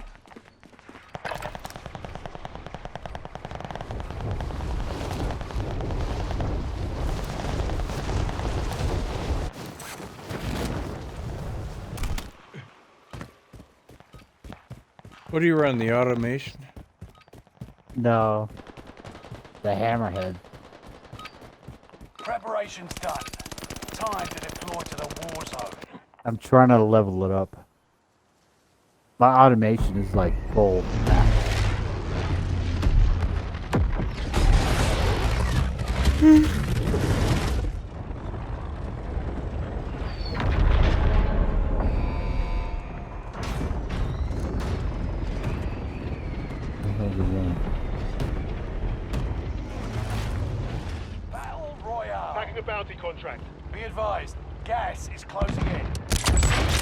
What do you run? The automation? No. The hammerhead. Preparation's done. Time to deploy to the war zone. I'm trying to level it up. My automation is like full. Battle Royale. Packing a bounty contract. Be advised, gas is closing in.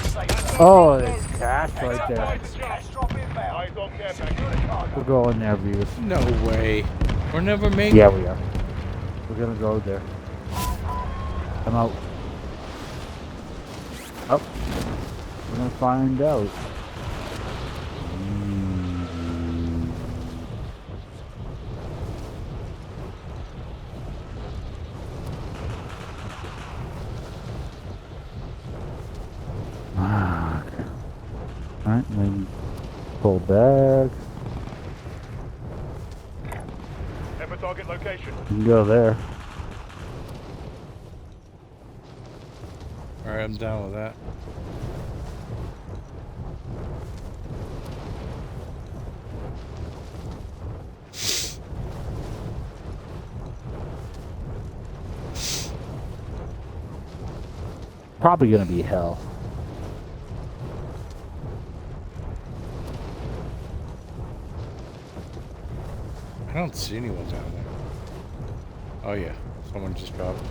Safe zone. Oh, there's cash right there. Gas drop inbound. Eyes on care Secure package. the cargo. We're going there, Beavis. No way. We're never making. Yeah, we are. We're gonna go there. I'm out. Oh. We're gonna find out. Alright, then pull back. Have a target location. You can go there. All right, I'm down with that. Probably gonna be hell. I don't see anyone down there. Oh yeah, someone just dropped.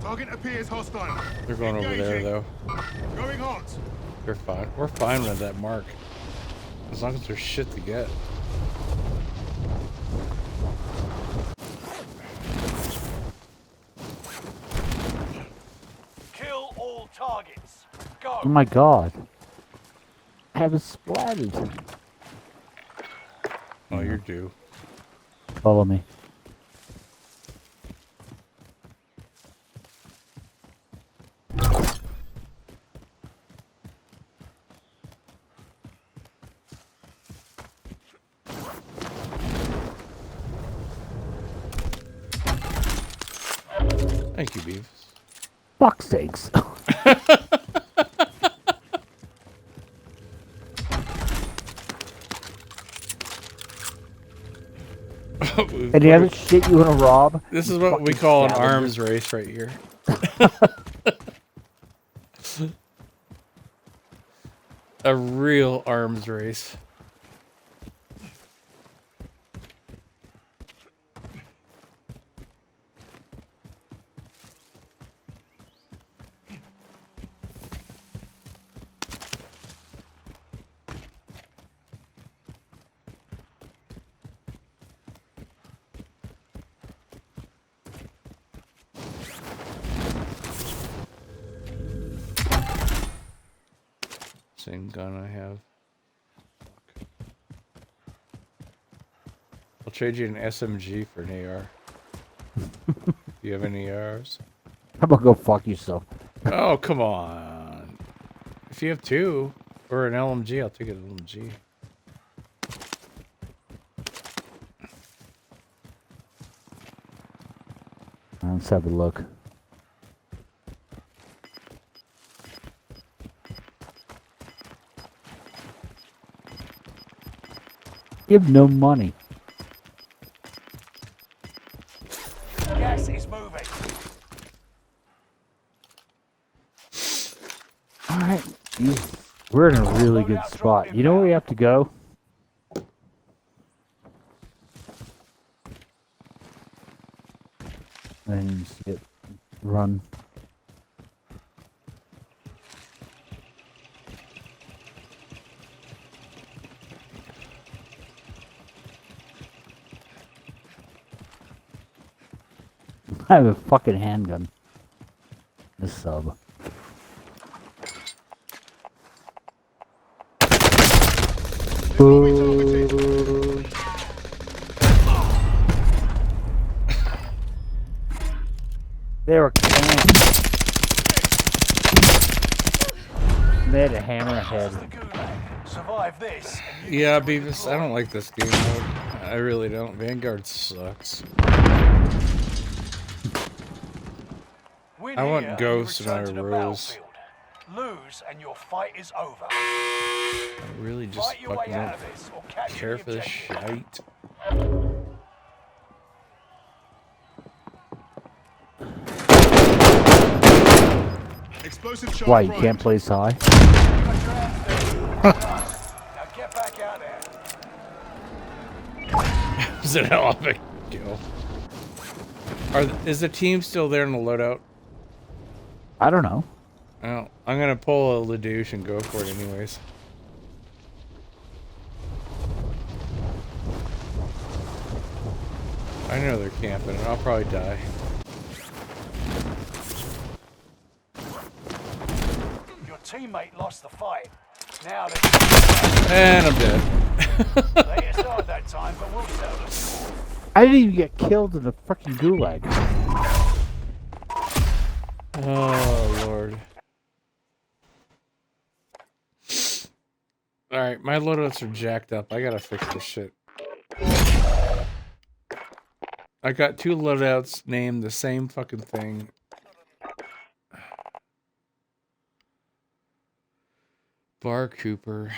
Target appears hostile. They're going over there Engaging. though. Going hot. They're fine. We're fine with that mark. As long as there's shit to get. Kill all targets. Go. Oh my god. I have it splattered. Oh, you're due. Follow me. Thank you, Beavis. Fuck's sakes. Any other shit you want to rob? This You is what we fucking call an scavenger. arms race right here. A real arms race. Same gun I have. Fuck. I'll trade you an SMG for an AR. Do you have any ARs? How about go fuck yourself? Oh, come on. If you have two, or an LMG, I'll take an LMG. Let's have a look. You have no money. Gas is moving. Alright. We're in a really good spot. You know where we have to go? And get run. I have a fucking handgun. This sub. Boo. They were camping. They had a hammerhead. The gulag. Survive this. And you Yeah, can join the Beavis, I don't like this game mode. I really don't. Vanguard sucks. Win I want here, Ghost you and return to the Rose. battlefield. Lose and your fight is over. I really just Fight your way fucking out don't of this or capture care the for this objective. shite. Explosive charge. Why, you right. can't place high? You got your hands dirty. Now get back out there. Is it hell of a kill? Is the team still there in the loadout? I don't know. Well, I'm gonna pull a Ladouche and go for it anyways. I know they're camping and I'll probably die. Your teammate lost the fight. Now And I'm dead. they hit aside that time, but we'll settle the score. I didn't even get killed in the freaking gulag. Oh, Lord. Alright, my loadouts are jacked up. I gotta fix this shit. I got two loadouts named the same fucking thing. Bar Cooper.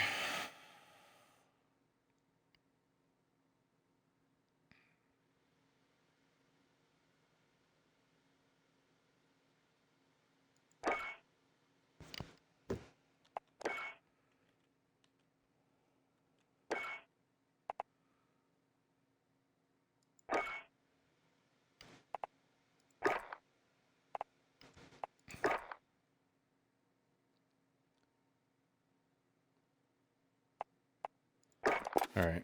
All right.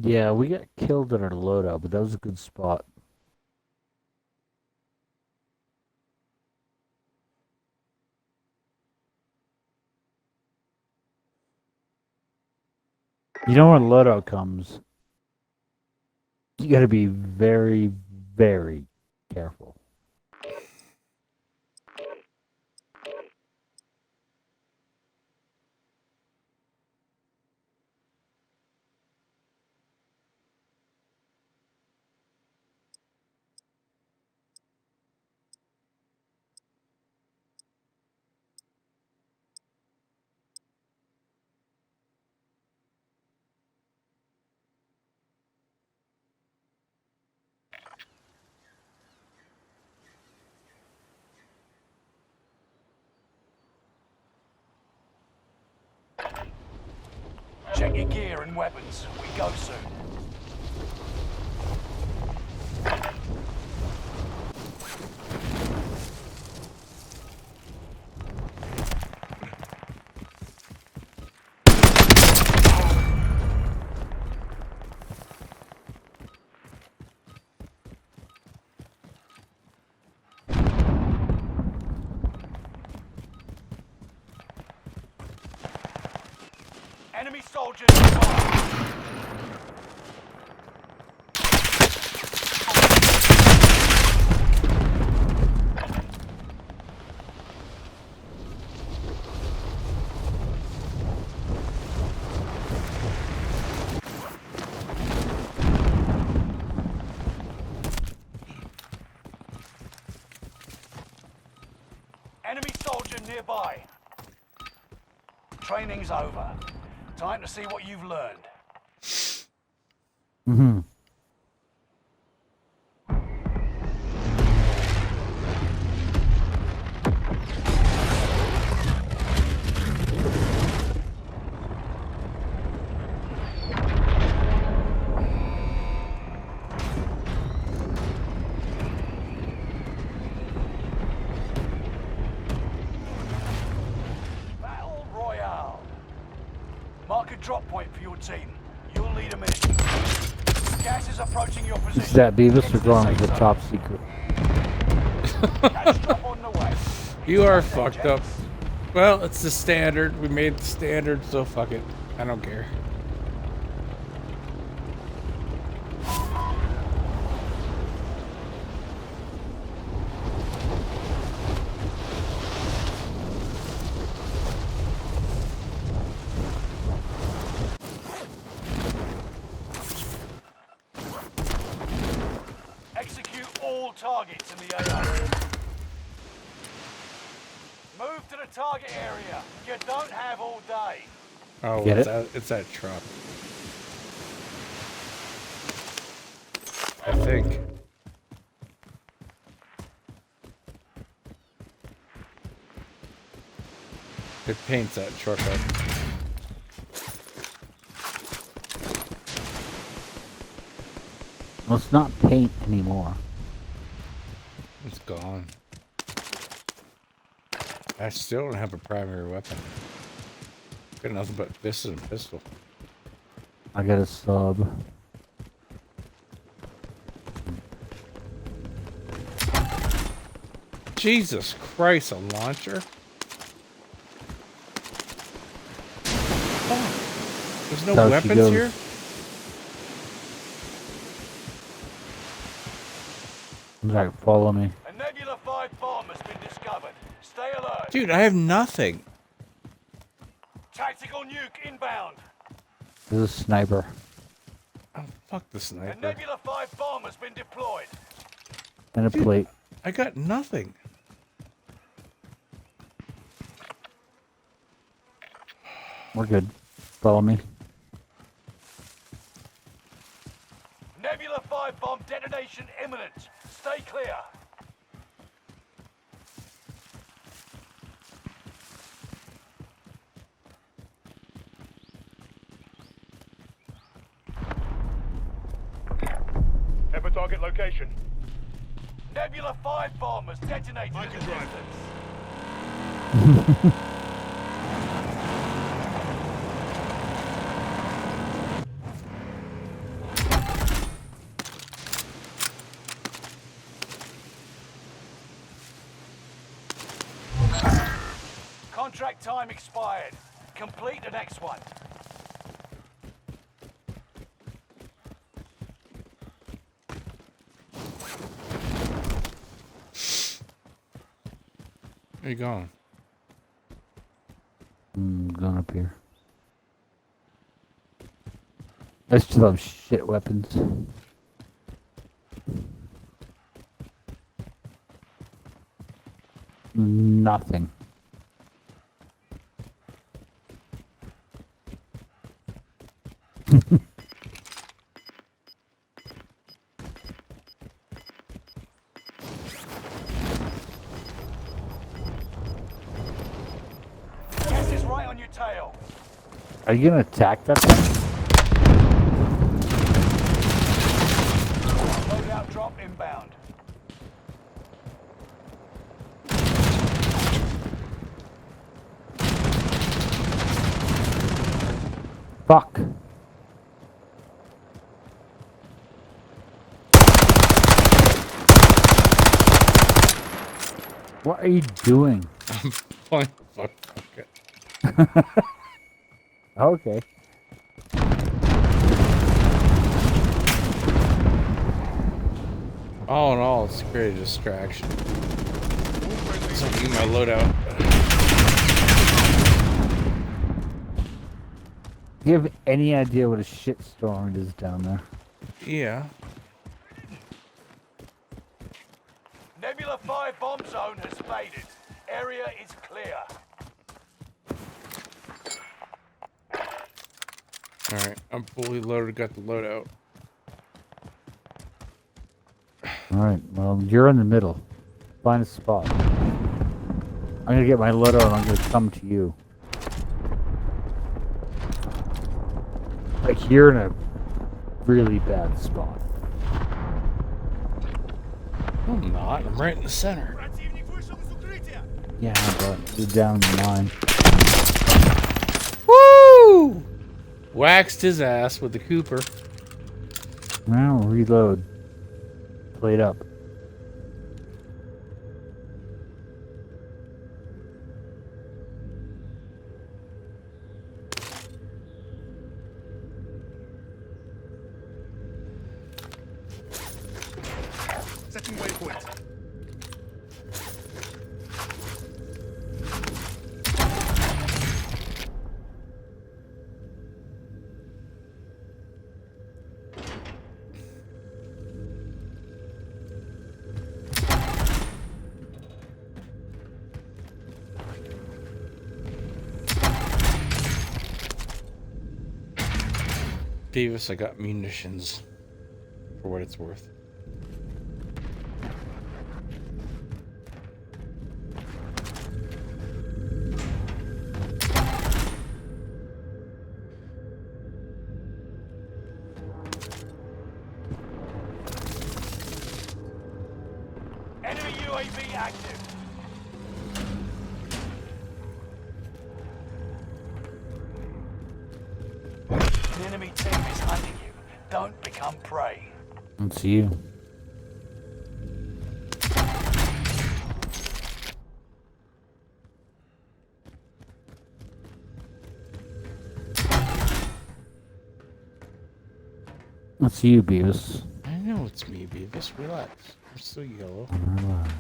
Yeah, we got killed in our loadout, but that was a good spot. You know when loadout comes, you got to be very, very careful. Check your gear and weapons. We go soon. Enemy soldiers nearby. Enemy soldier nearby. Training's over. Time to see what you've learned. Mm-hmm. Battle Royale. Mark a drop point for your team. You'll lead them in. Gas is approaching your position. Is that Beavis Get or to going safe with the zone. top secret? Gas drop on the way. You are fucked up. Well, it's the standard. We made the standard, so fuck it. I don't care. Execute all targets in the AO. Move to the target area. You don't have all day. Oh, Get it's it? that, it's that truck. I think. It paints that truck up. Well, it's not paint anymore. It's gone. I still don't have a primary weapon. Got nothing but fists and pistol. I got a sub. Jesus Christ, a launcher? Oh, there's no How she weapons goes. here? Like, follow me. A Nebula 5 bomb has been discovered. Stay alert. Dude, I have nothing. Tactical nuke inbound. This is a sniper. Oh, fuck the A sniper. Nebula 5 bomb has been deployed. And a plate. I got nothing. We're good. Follow me. Nebula 5 bomb detonation imminent. Stay clear. Have a target location. Nebula 5 bomb has detonated I in can the drive. distance. Contract time expired. Complete the next one. Where you going? Going up here. I still have shit weapons. Nothing. Gas is right on your tail. Are you gonna attack that thing? Loadout drop inbound. Fuck. What are you doing? Fine. Fuck. Okay. Okay. All in all, it's a great distraction. So give my loadout. Do you have any idea what a shitstorm it is down there? Yeah. Nebula 5 bomb zone has faded. Area is clear. Alright, I'm fully loaded, got the loadout. Alright, well, you're in the middle. Find a spot. I'm gonna get my loadout and I'm gonna come to you. Like, you're in a really bad spot. No, I'm not. I'm right in the center. Yeah, but you're down the line. Woo! Waxed his ass with the Cooper. Now, reload. Played up. Setting waypoint. Davis, I got munitions. For what it's worth. Enemy UAV active. An enemy team is hunting you. Don't become prey. It's you. It's you, Beavis. I know it's me, Beavis. Relax. I'm still yellow. Relax.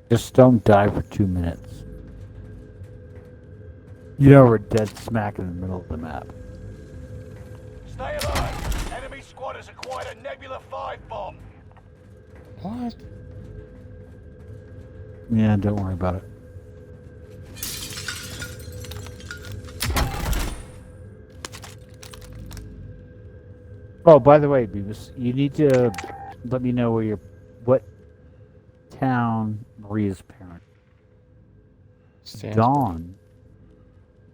Just don't die for 2 minutes. You know we're dead smack in the middle of the map. Stay alive. Enemy squad has acquired a Nebula 5 bomb. What? Yeah, don't worry about it. Oh, by the way, Beavis, you need to let me know what town Maria's parent. Stands- Dawn.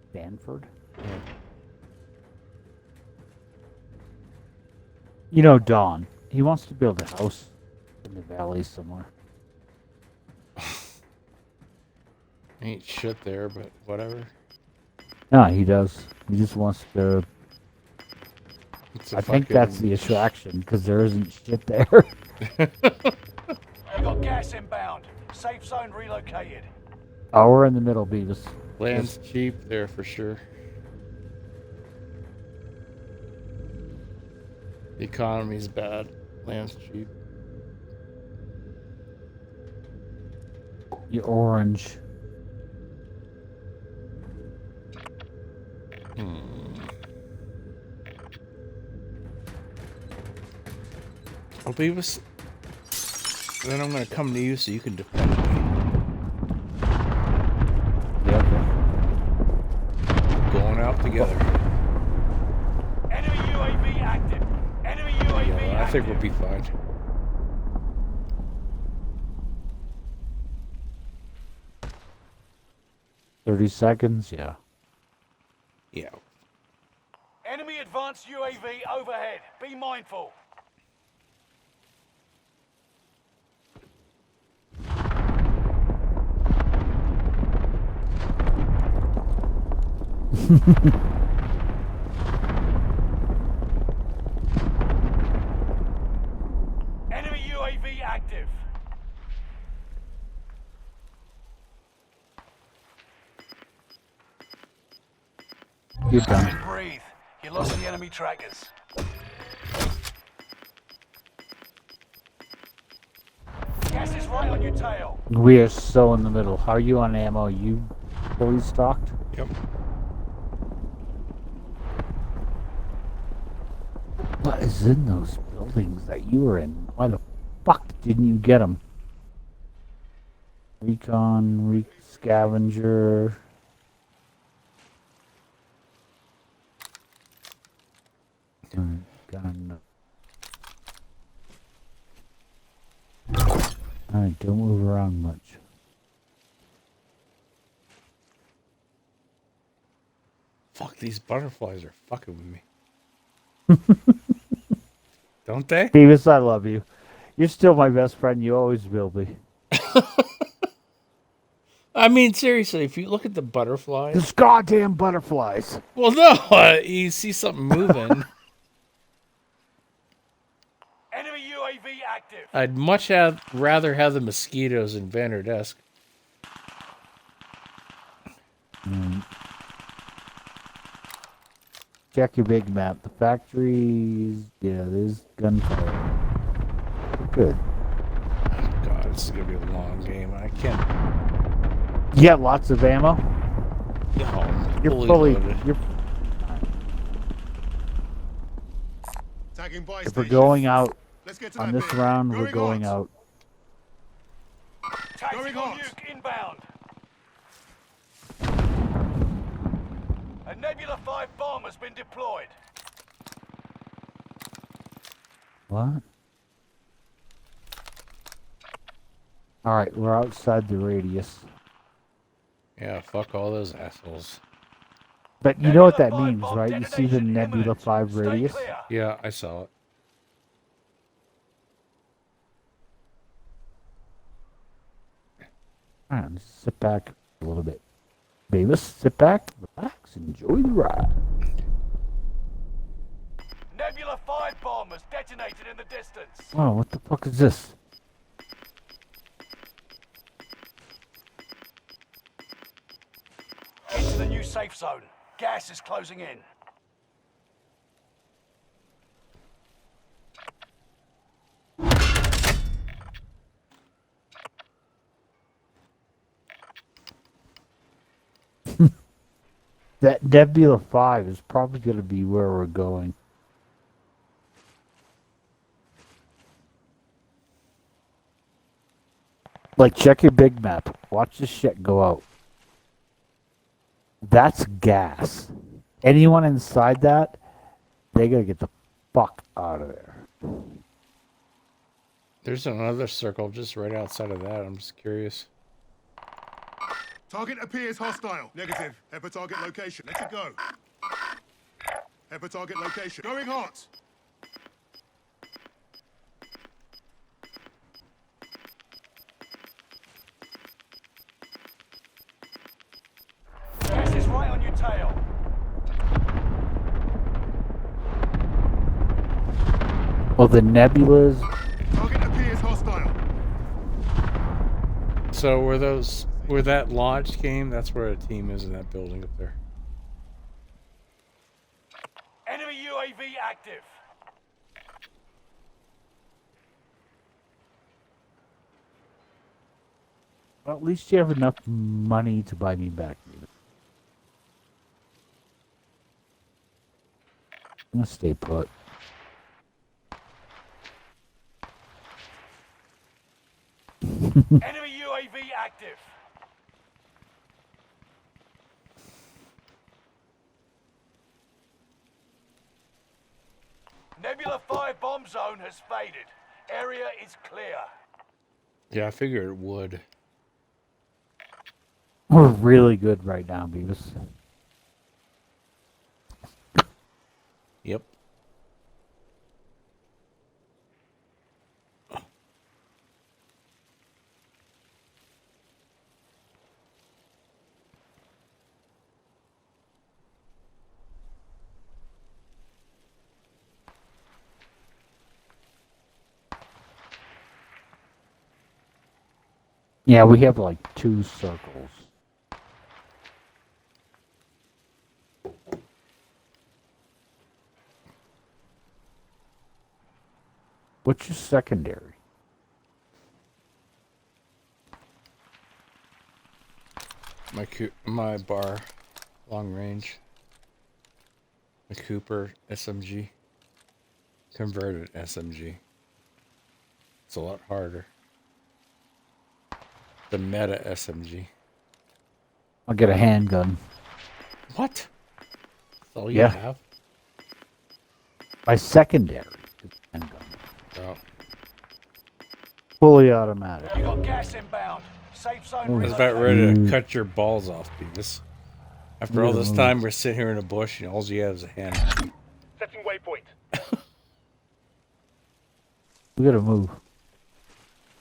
Stanford? Yeah. You know Don. He wants to build a house in the valley somewhere. Ain't shit there, but whatever. No, he does. He just wants to I think that's the attraction because there isn't shit there. You got gas inbound. Safe zone relocated. Oh, we're in the middle, Beavis. Land's cheap there for sure. The economy's bad. Land's cheap. You orange. Well, Beavis, then I'm gonna come to you so you can defend me. Yeah, Going out together. Enemy UAV active. Enemy UAV Yeah, I think active. we'll be fine. okay. 30 seconds, yeah. Yeah. Enemy advanced UAV overhead. Be mindful. Enemy UAV active. You're done. Breathe. You lost the enemy trackers. Gas is right on your tail. We are so in the middle. How are you on ammo? You fully stocked? Yep. What is in those buildings that you were in? Why the fuck didn't you get them? Recon, scavenger. Gun. Alright, don't move around much. Fuck, these butterflies are fucking with me. Don't they? Davis, I love you. You're still my best friend. You always will be. I mean, seriously, if you look at the butterflies. These goddamn butterflies. Well, no, you see something moving. Enemy UAV active. I'd much rather have the mosquitoes in Vanderdesk. Check your big map. The factories. Yeah, there's gunfire. Good. God, this is gonna be a long game. I can't. You got lots of ammo. No, You're fully. loaded. You're, Tagging by if we're station. going out Let's get to on that this bit. round, we're going hot. out. Tactical hot. nuke inbound. A Nebula 5 bomb has been deployed. What? All right, we're outside the radius. Yeah, fuck all those assholes. But you know what that Nebula 5 means, bomb right? You see the detonation Nebula imminent. 5 Stay radius? clear. Yeah, I saw it. All right, let's sit back a little bit. Baby, sit back, relax, enjoy the ride. Nebula 5 bomb has detonated in the distance. Oh, what the fuck is this? Get to the new safe zone. Gas is closing in. That Nebula 5 is probably going to be where we're going. Like, check your big map. Watch this shit go out. That's gas. Anyone inside that, they gotta get the fuck out of there. There's another circle just right outside of that. I'm just curious. Target appears hostile. Negative. Head for target location. Let it go. Head for target location. Going hot. Gas is right on your tail. Well, the nebulas. Target appears hostile. So where that launch came, that's where a team is in that building up there. Enemy UAV active. Well, at least you have enough money to buy me back. I'm gonna stay put. Enemy UAV active. Nebula 5 bomb zone has faded. Area is clear. Yeah, I figured it would. We're really good right now, Beavis. Yep. Yeah, we have like 2 circles. What's your secondary? My bar, long range. The Cooper SMG. Converted SMG. It's a lot harder. The meta SMG. I'll get a handgun. What? That's all you Yeah. have? My secondary is a handgun. Oh. Fully automatic. You got gas inbound. Safe zone I was relocated. about ready to cut your balls off, Beavis. After all this time, we're sitting here in a bush, and all you have is a hand. Setting waypoint. We gotta move.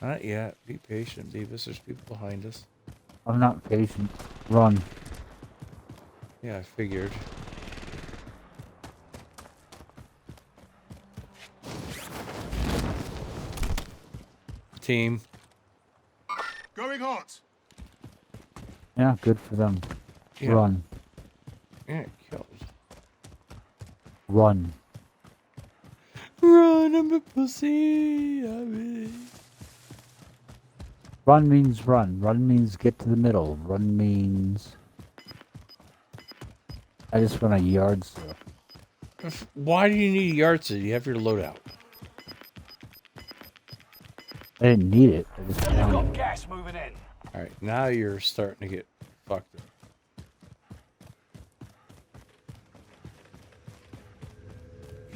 Not yet. Be patient, Beavis. There's people behind us. I'm not patient. Run. Yeah, I figured. Team. Going hot. Yeah, good for them. Yeah. Run. Yeah, killed. Run. Run, I'm a pussy. I'm Run means run. Run means get to the middle. Run means... I just want a yard sale. Why do you need a yardstick? You have your loadout. I didn't need it. I just You've wanted got it. gas moving in. All right, now you're starting to get fucked up.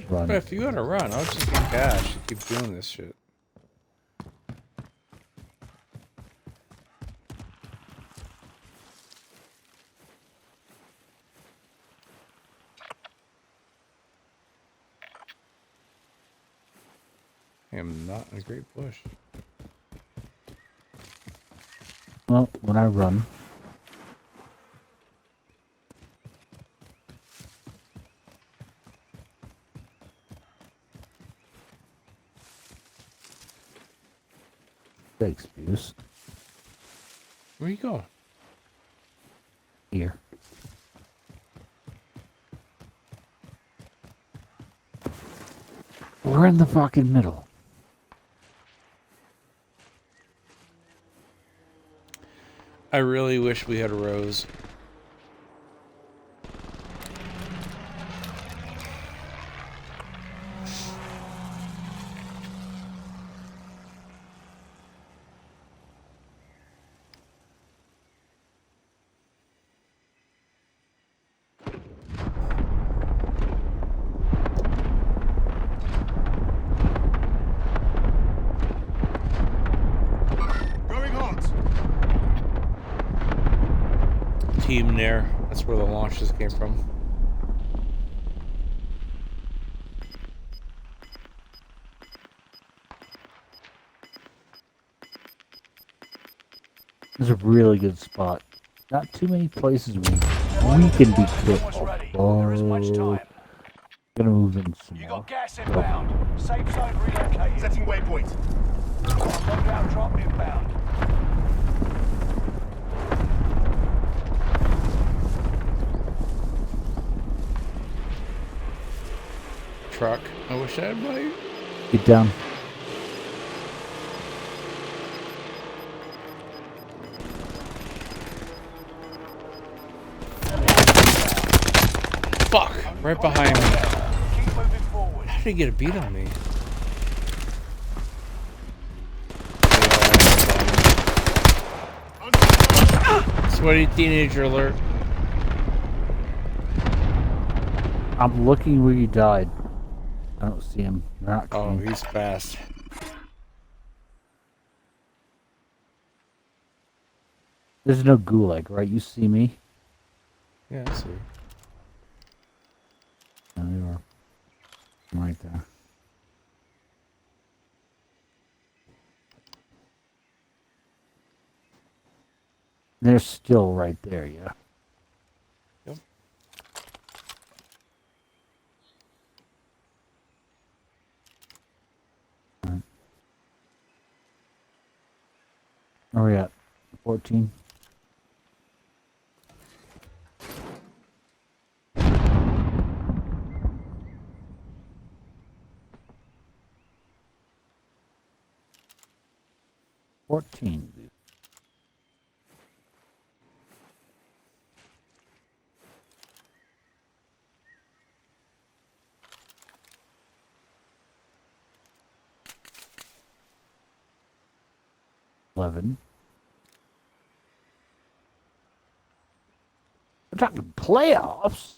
Run. But if you want to run, I'll just get cash and keep doing this shit. I am not in a great bush. Well, when I run... Thanks, Beavis. Where you going? Here. We're in the fucking middle. I really wish we had a rose. Going hot. Team there. That's where the launches came from. It's a really good spot. Not too many places we can be Almost killed. ready. There isn't much time. Gonna move in some You more. got gas inbound. Safe zone relocated. Setting waypoint. Loadout drop inbound. Truck. I wish I had my. Get down. Fuck! Right behind me. Keep moving forward. How did he get a beat on me? Sweaty teenager alert. I'm looking where you died. I don't see him. They're not Oh, clean. he's fast. There's no gulag, right? You see me? Yeah, I see. No, you are. I'm right there. They're still right there, yeah. Yep. Alright. Where are we at? 14? Dude. $11. We're talking playoffs.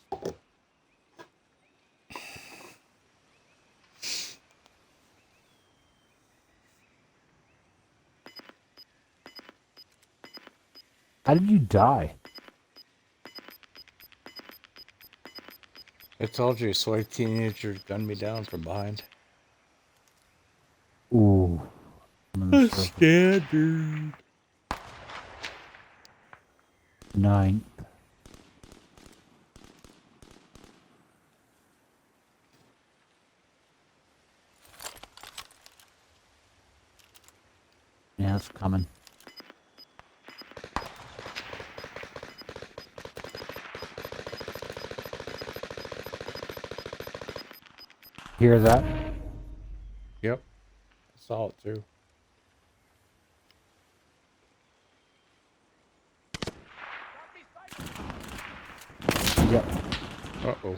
How did you die? I told you, sweaty teenager gunned me down from behind. Ooh. I'm in the circle. Standard. 9th. Yeah, it's coming. Hear that? Yep. I saw it too. Yep. Uh-oh.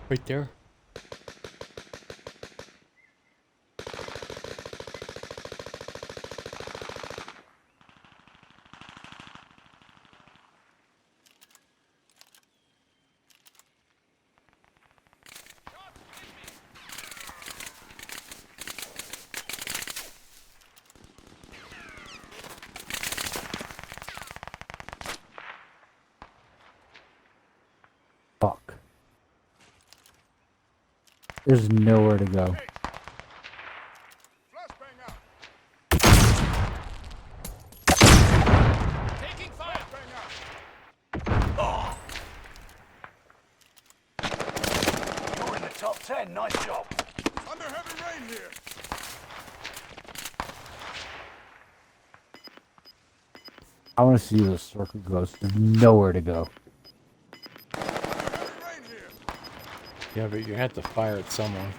Right there. Fuck. There's nowhere to go. Flashbang out. Taking fire. Flashbang out. You're in the top 10. Nice job. Under heavy rain here. I want to see the circle goes. There's nowhere to go. Under heavy rain here. Yeah, but you had to fire at someone.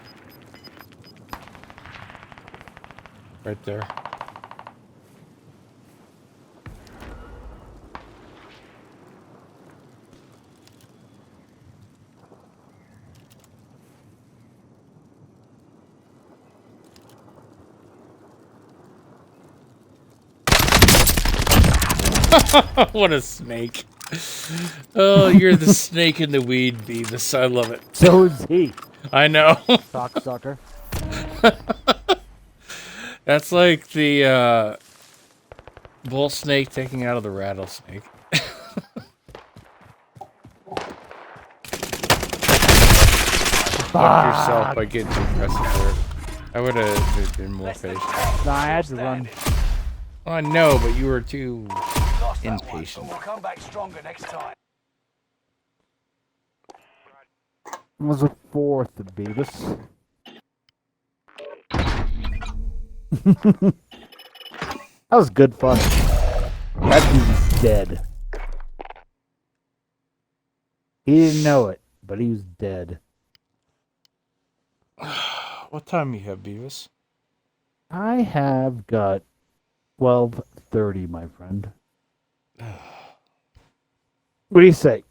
Right there. What a snake. Oh, you're the snake in the weed, Beavis. I love it. So is he. I know. Cocksucker. That's like the bull snake taking out of the rattlesnake. Fuck yourself by getting too aggressive there. I would have been more patient. No, I had to run. Well, I know, but you were too. Lost lost that one, but impatient. we'll come back stronger next time. It was a fourth, Beavis. That was good fun. That dude's dead. He didn't know it, but he was dead. What time you have, Beavis? I have got 12:30, my friend. What do you say?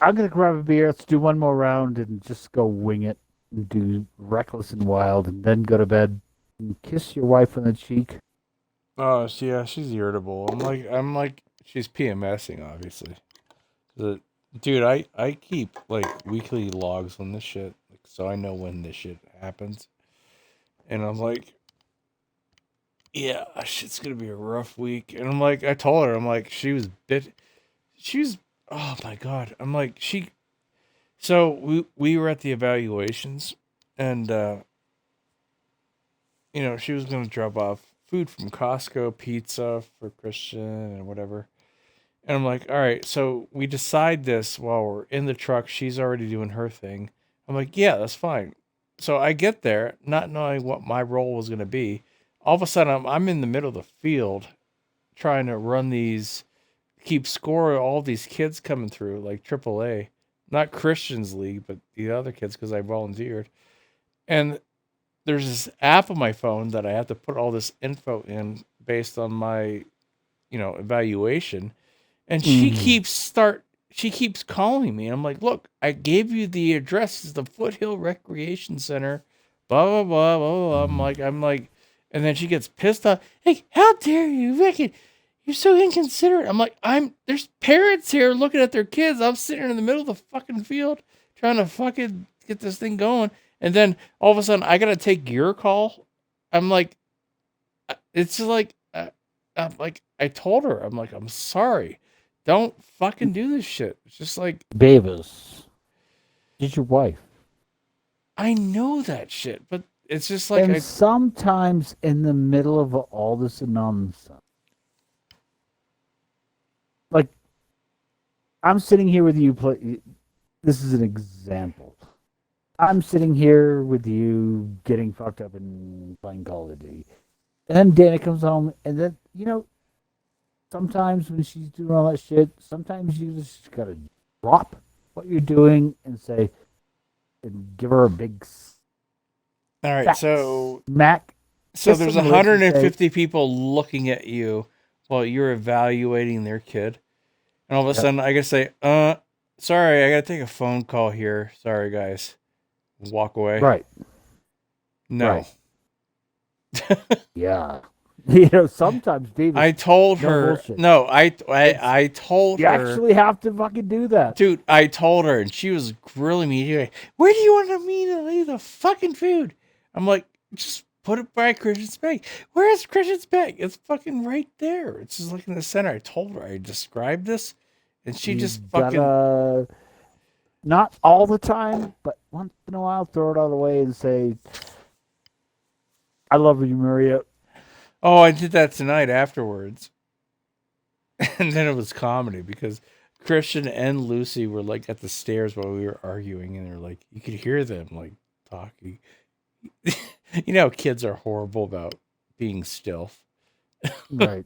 I'm gonna grab a beer. Let's do one more round and just go wing it and do Reckless and Wild, and then go to bed and kiss your wife on the cheek. Oh, yeah, she's irritable. I'm like, she's PMSing, obviously. Dude, I keep like weekly logs on this shit, like, so I know when this shit happens. And I'm like, yeah, shit's gonna be a rough week. And I'm like, I told her, I'm like, she was, oh my god, I'm like, so we were at the evaluations, and you know, she was gonna drop off food from Costco, pizza for Christian and whatever. And I'm like, all right, so we decide this while we're in the truck. She's already doing her thing. I'm like, yeah, that's fine. So I get there, not knowing what my role was going to be. All of a sudden, I'm in the middle of the field trying to run these, keep score of all these kids coming through, like AAA. Not Christian's League, but the other kids because I volunteered. And there's this app on my phone that I have to put all this info in based on my, evaluation. And she keeps calling me. And I'm like, look, I gave you the address. It's the Foothill Recreation Center. Blah, blah, blah, blah, blah. I'm like, and then she gets pissed off. Hey, how dare you, Ricky? You're so inconsiderate. I'm like, there's parents here looking at their kids. I'm sitting in the middle of the fucking field trying to fucking get this thing going. And then all of a sudden I got to take your call. I'm like, it's like, I told her, I'm like, I'm sorry. Don't fucking do this shit. It's just like, Beavis, she's your wife. I know that shit, but it's just like, And sometimes in the middle of all this nonsense, like, I'm sitting here with you. This is an example. I'm sitting here with you getting fucked up and playing Call of Duty. And then Dana comes home, and then, sometimes when she's doing all that shit, sometimes you just gotta drop what you're doing and say, and give her a big all right, so smack. So Kiss there's on the lips and 150 people looking at you while you're evaluating their kid. And all of a sudden I gotta say, sorry, I gotta take a phone call here. Sorry guys. Walk away. Right. No. Right. Yeah. Sometimes Beavis, I told No her bullshit. no, I told you her actually have to fucking do that. dude, I told her and she was grilling me. She's like, where do you want me to leave the fucking food? I'm like, just put it by Christian's bag. Where's Christian's bag? It's fucking right there. It's just like in the center. I told her, I described this, and she You just fucking. gotta, not all the time, but once in a while, throw it all away and say, I love you, Maria. Oh, I did that tonight afterwards, and then it was comedy because Christian and Lucy were like at the stairs while we were arguing, and they're like, you could hear them like talking. Kids are horrible about being still. Right.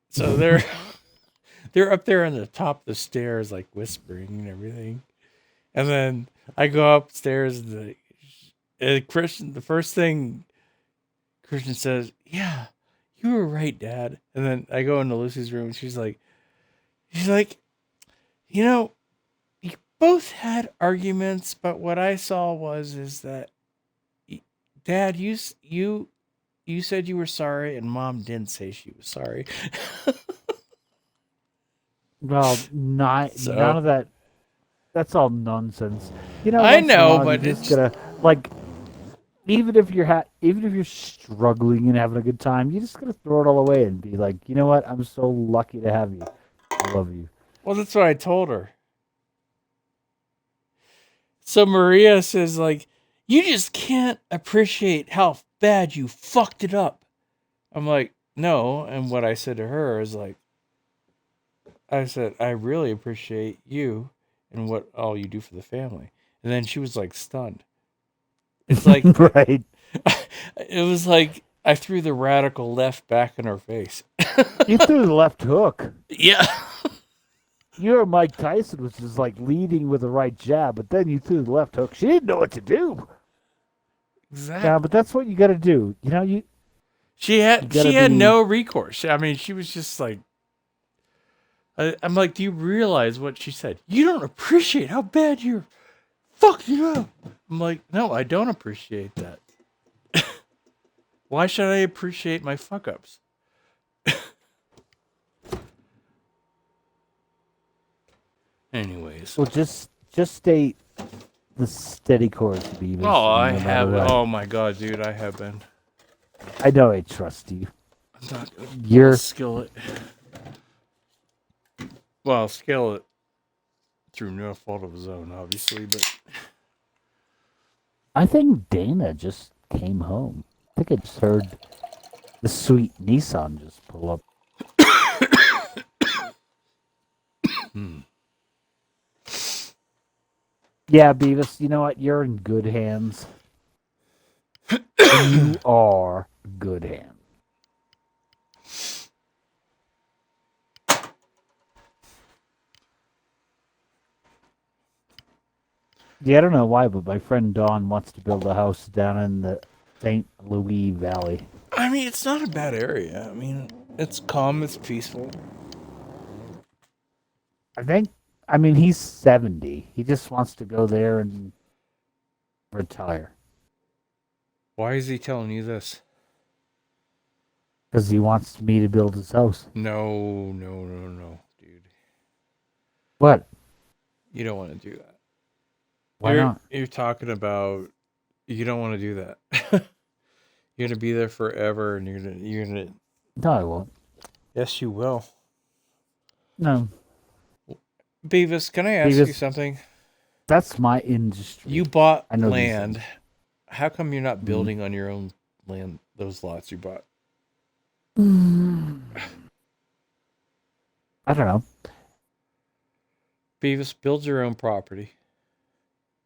So they're up there on the top of the stairs, like whispering and everything. And then I go upstairs, and Christian, the first thing Christian says, yeah, you were right, Dad. And then I go into Lucy's room, and she's like, you both had arguments, but what I saw is that Dad, you said you were sorry, and Mom didn't say she was sorry. Well, none of that. That's all nonsense. I once in a know, while, but you just gotta, like, even if you're struggling and having a good time, you just gotta throw it all away and be like, you know what? I'm so lucky to have you. I love you. Well, that's what I told her. So Maria says, like, you just can't appreciate how bad you fucked it up. I'm like, no. And what I said to her is like, I said, I really appreciate you and what all you do for the family. And then she was like stunned. It's like Right. it was like I threw the radical left back in her face. You threw the left hook. Yeah. You're Mike Tyson, which is like leading with the right jab, but then you threw the left hook. She didn't know what to do. Exactly. Yeah, but that's what you got to do. You know, you She had gotta she had be- no recourse. I mean, she was just like I'm like, do you realize what she said? You don't appreciate how bad you're fucking up. I'm like, no, I don't appreciate that. Why should I appreciate my fuck ups? Anyways. well just stay the steady course, Beavis. Oh, I no matter have. what. Oh my god, dude, I have been. I know I trust you. I'm not gonna You're skill it. Well, scale it through no fault of his own, obviously, but I think Dana just came home. I think I just heard the sweet Nissan just pull up. Yeah, Beavis, you know what? You're in good hands. You are good hands. Yeah, I don't know why, but my friend Don wants to build a house down in the St. Louis Valley. I mean, it's not a bad area. I mean, it's calm, it's peaceful. I mean, he's 70. He just wants to go there and retire Why is he telling you this? because he wants me to build his house. No, dude. What? You don't want to do that. Why not? You're talking about you don't want to do that. You're gonna be there forever, and you're gonna. No, I won't. Yes, you will. No, Beavis, can I ask you Beavis. something? that's my industry. You bought I know these land. How come you're not Mhm. building on your own land? Those lots you bought. I don't know. Beavis, build your own property.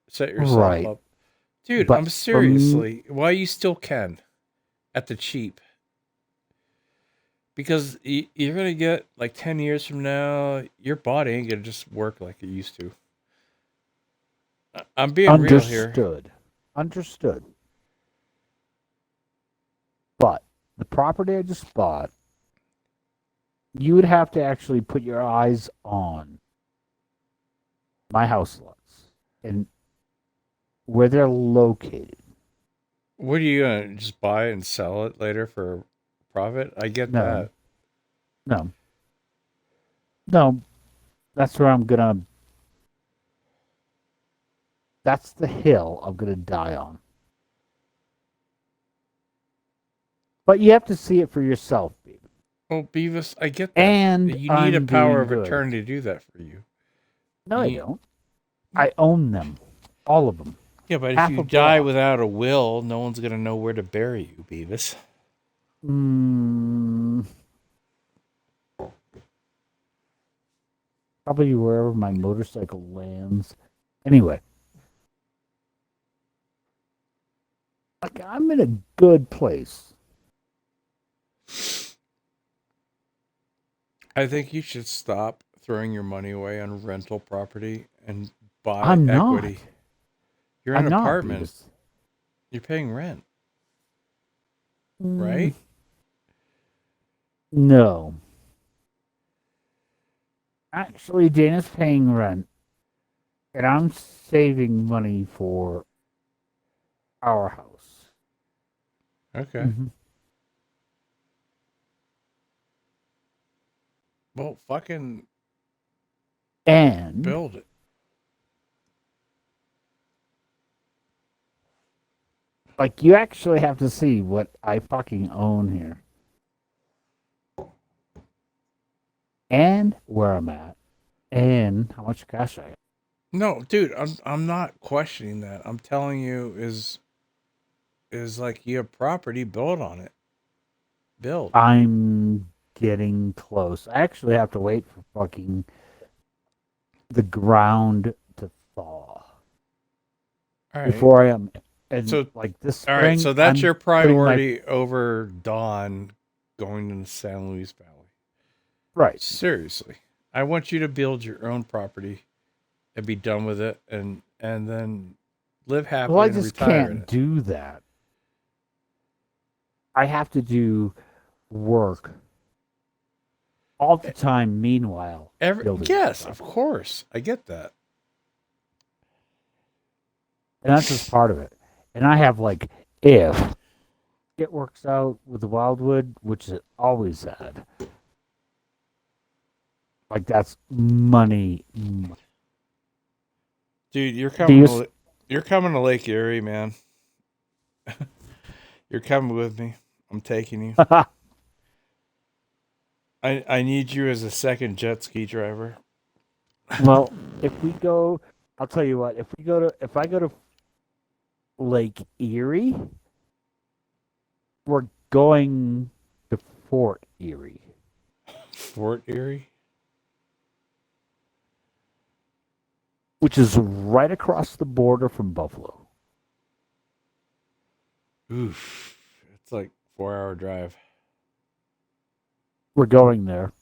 Set yourself Right. up. Dude, But I'm for seriously. Why you still can? At the cheap. Because you're going to get, like, 10 years from now, your body ain't going to just work like it used to. I'm being real here. Understood. But the property I just bought, you would have to actually put your eyes on my house lots and where they're located. What are you going to just buy and sell it later for profit? I get No. that. No, that's where I'm gonna. That's the hill I'm gonna die on. But you have to see it for yourself, baby. Well, Beavis, I get that. And you need a I'm power doing of good. attorney to do that for you. No, I You- don't. I own them, all of them. Yeah, but Half if you a die block. without a will, no one's going to know where to bury you, Beavis. Probably wherever my motorcycle lands. Anyway. Like, I'm in a good place. I think you should stop throwing your money away on rental property and buy I'm equity. not. You're in I'm an not, apartment. Beavis. You're paying rent, right? No. Actually, Dana's paying rent, and I'm saving money for our house. Okay. Mhm. Well, fucking And build it. like, you actually have to see what I fucking own here. And where I'm at. And how much cash I have. No, dude, I'm not questioning that. I'm telling you is like you have property, build on it. Build. I'm getting close. I actually have to wait for fucking the ground to thaw All right. before I am. And So- like this All spring, right. So that's I'm your putting my- priority over Dawn going to the San Luis Valley. right. Seriously, I want you to build your own property and be done with it, and then live happily Well, I and just retire in can't it. do that. I have to do work all the time. Meanwhile, building Yes, stuff. of course, I get that. And that's just part of it. And I have like, if it works out with the Wildwood, which it always had, like that's money. Dude, you're Do coming. you You're coming to Lake Erie, man. You're coming with me. I'm taking you. I need you as a second jet ski driver. Well, if we go, I'll tell you what. If I go to Lake Erie, we're going to Fort Erie. Fort Erie. Which is right across the border from Buffalo. Oof, it's like 4-hour drive. We're going there.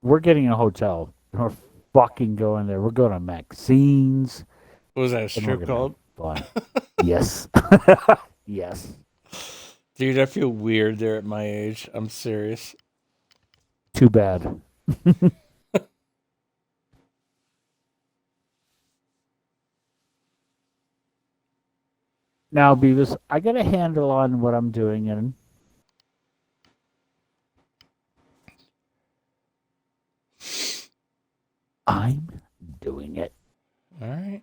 We're getting a hotel. We're fucking going there. We're going to Maxine's. What was that and strip we're called? gonna have fun. Yes. Yes. Dude, I feel weird there at my age. I'm serious. Too bad. Now, Beavis, I got a handle on what I'm doing, and I'm doing it. All right.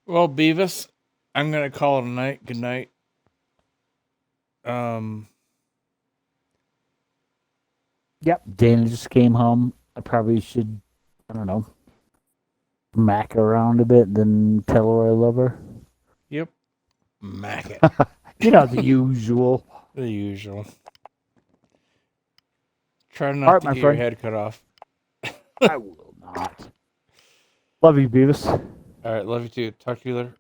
Well, Beavis, I'm gonna call it a night. Good night. Yep. Dana just came home. I probably should, I don't know, mac around a bit, then tell her I love her. Yep. Mac it. You know, the usual. The usual. Try All not right, to my get your friend. head cut off. I will not. Love you, Beavis. All right, love you too. Talk to you later.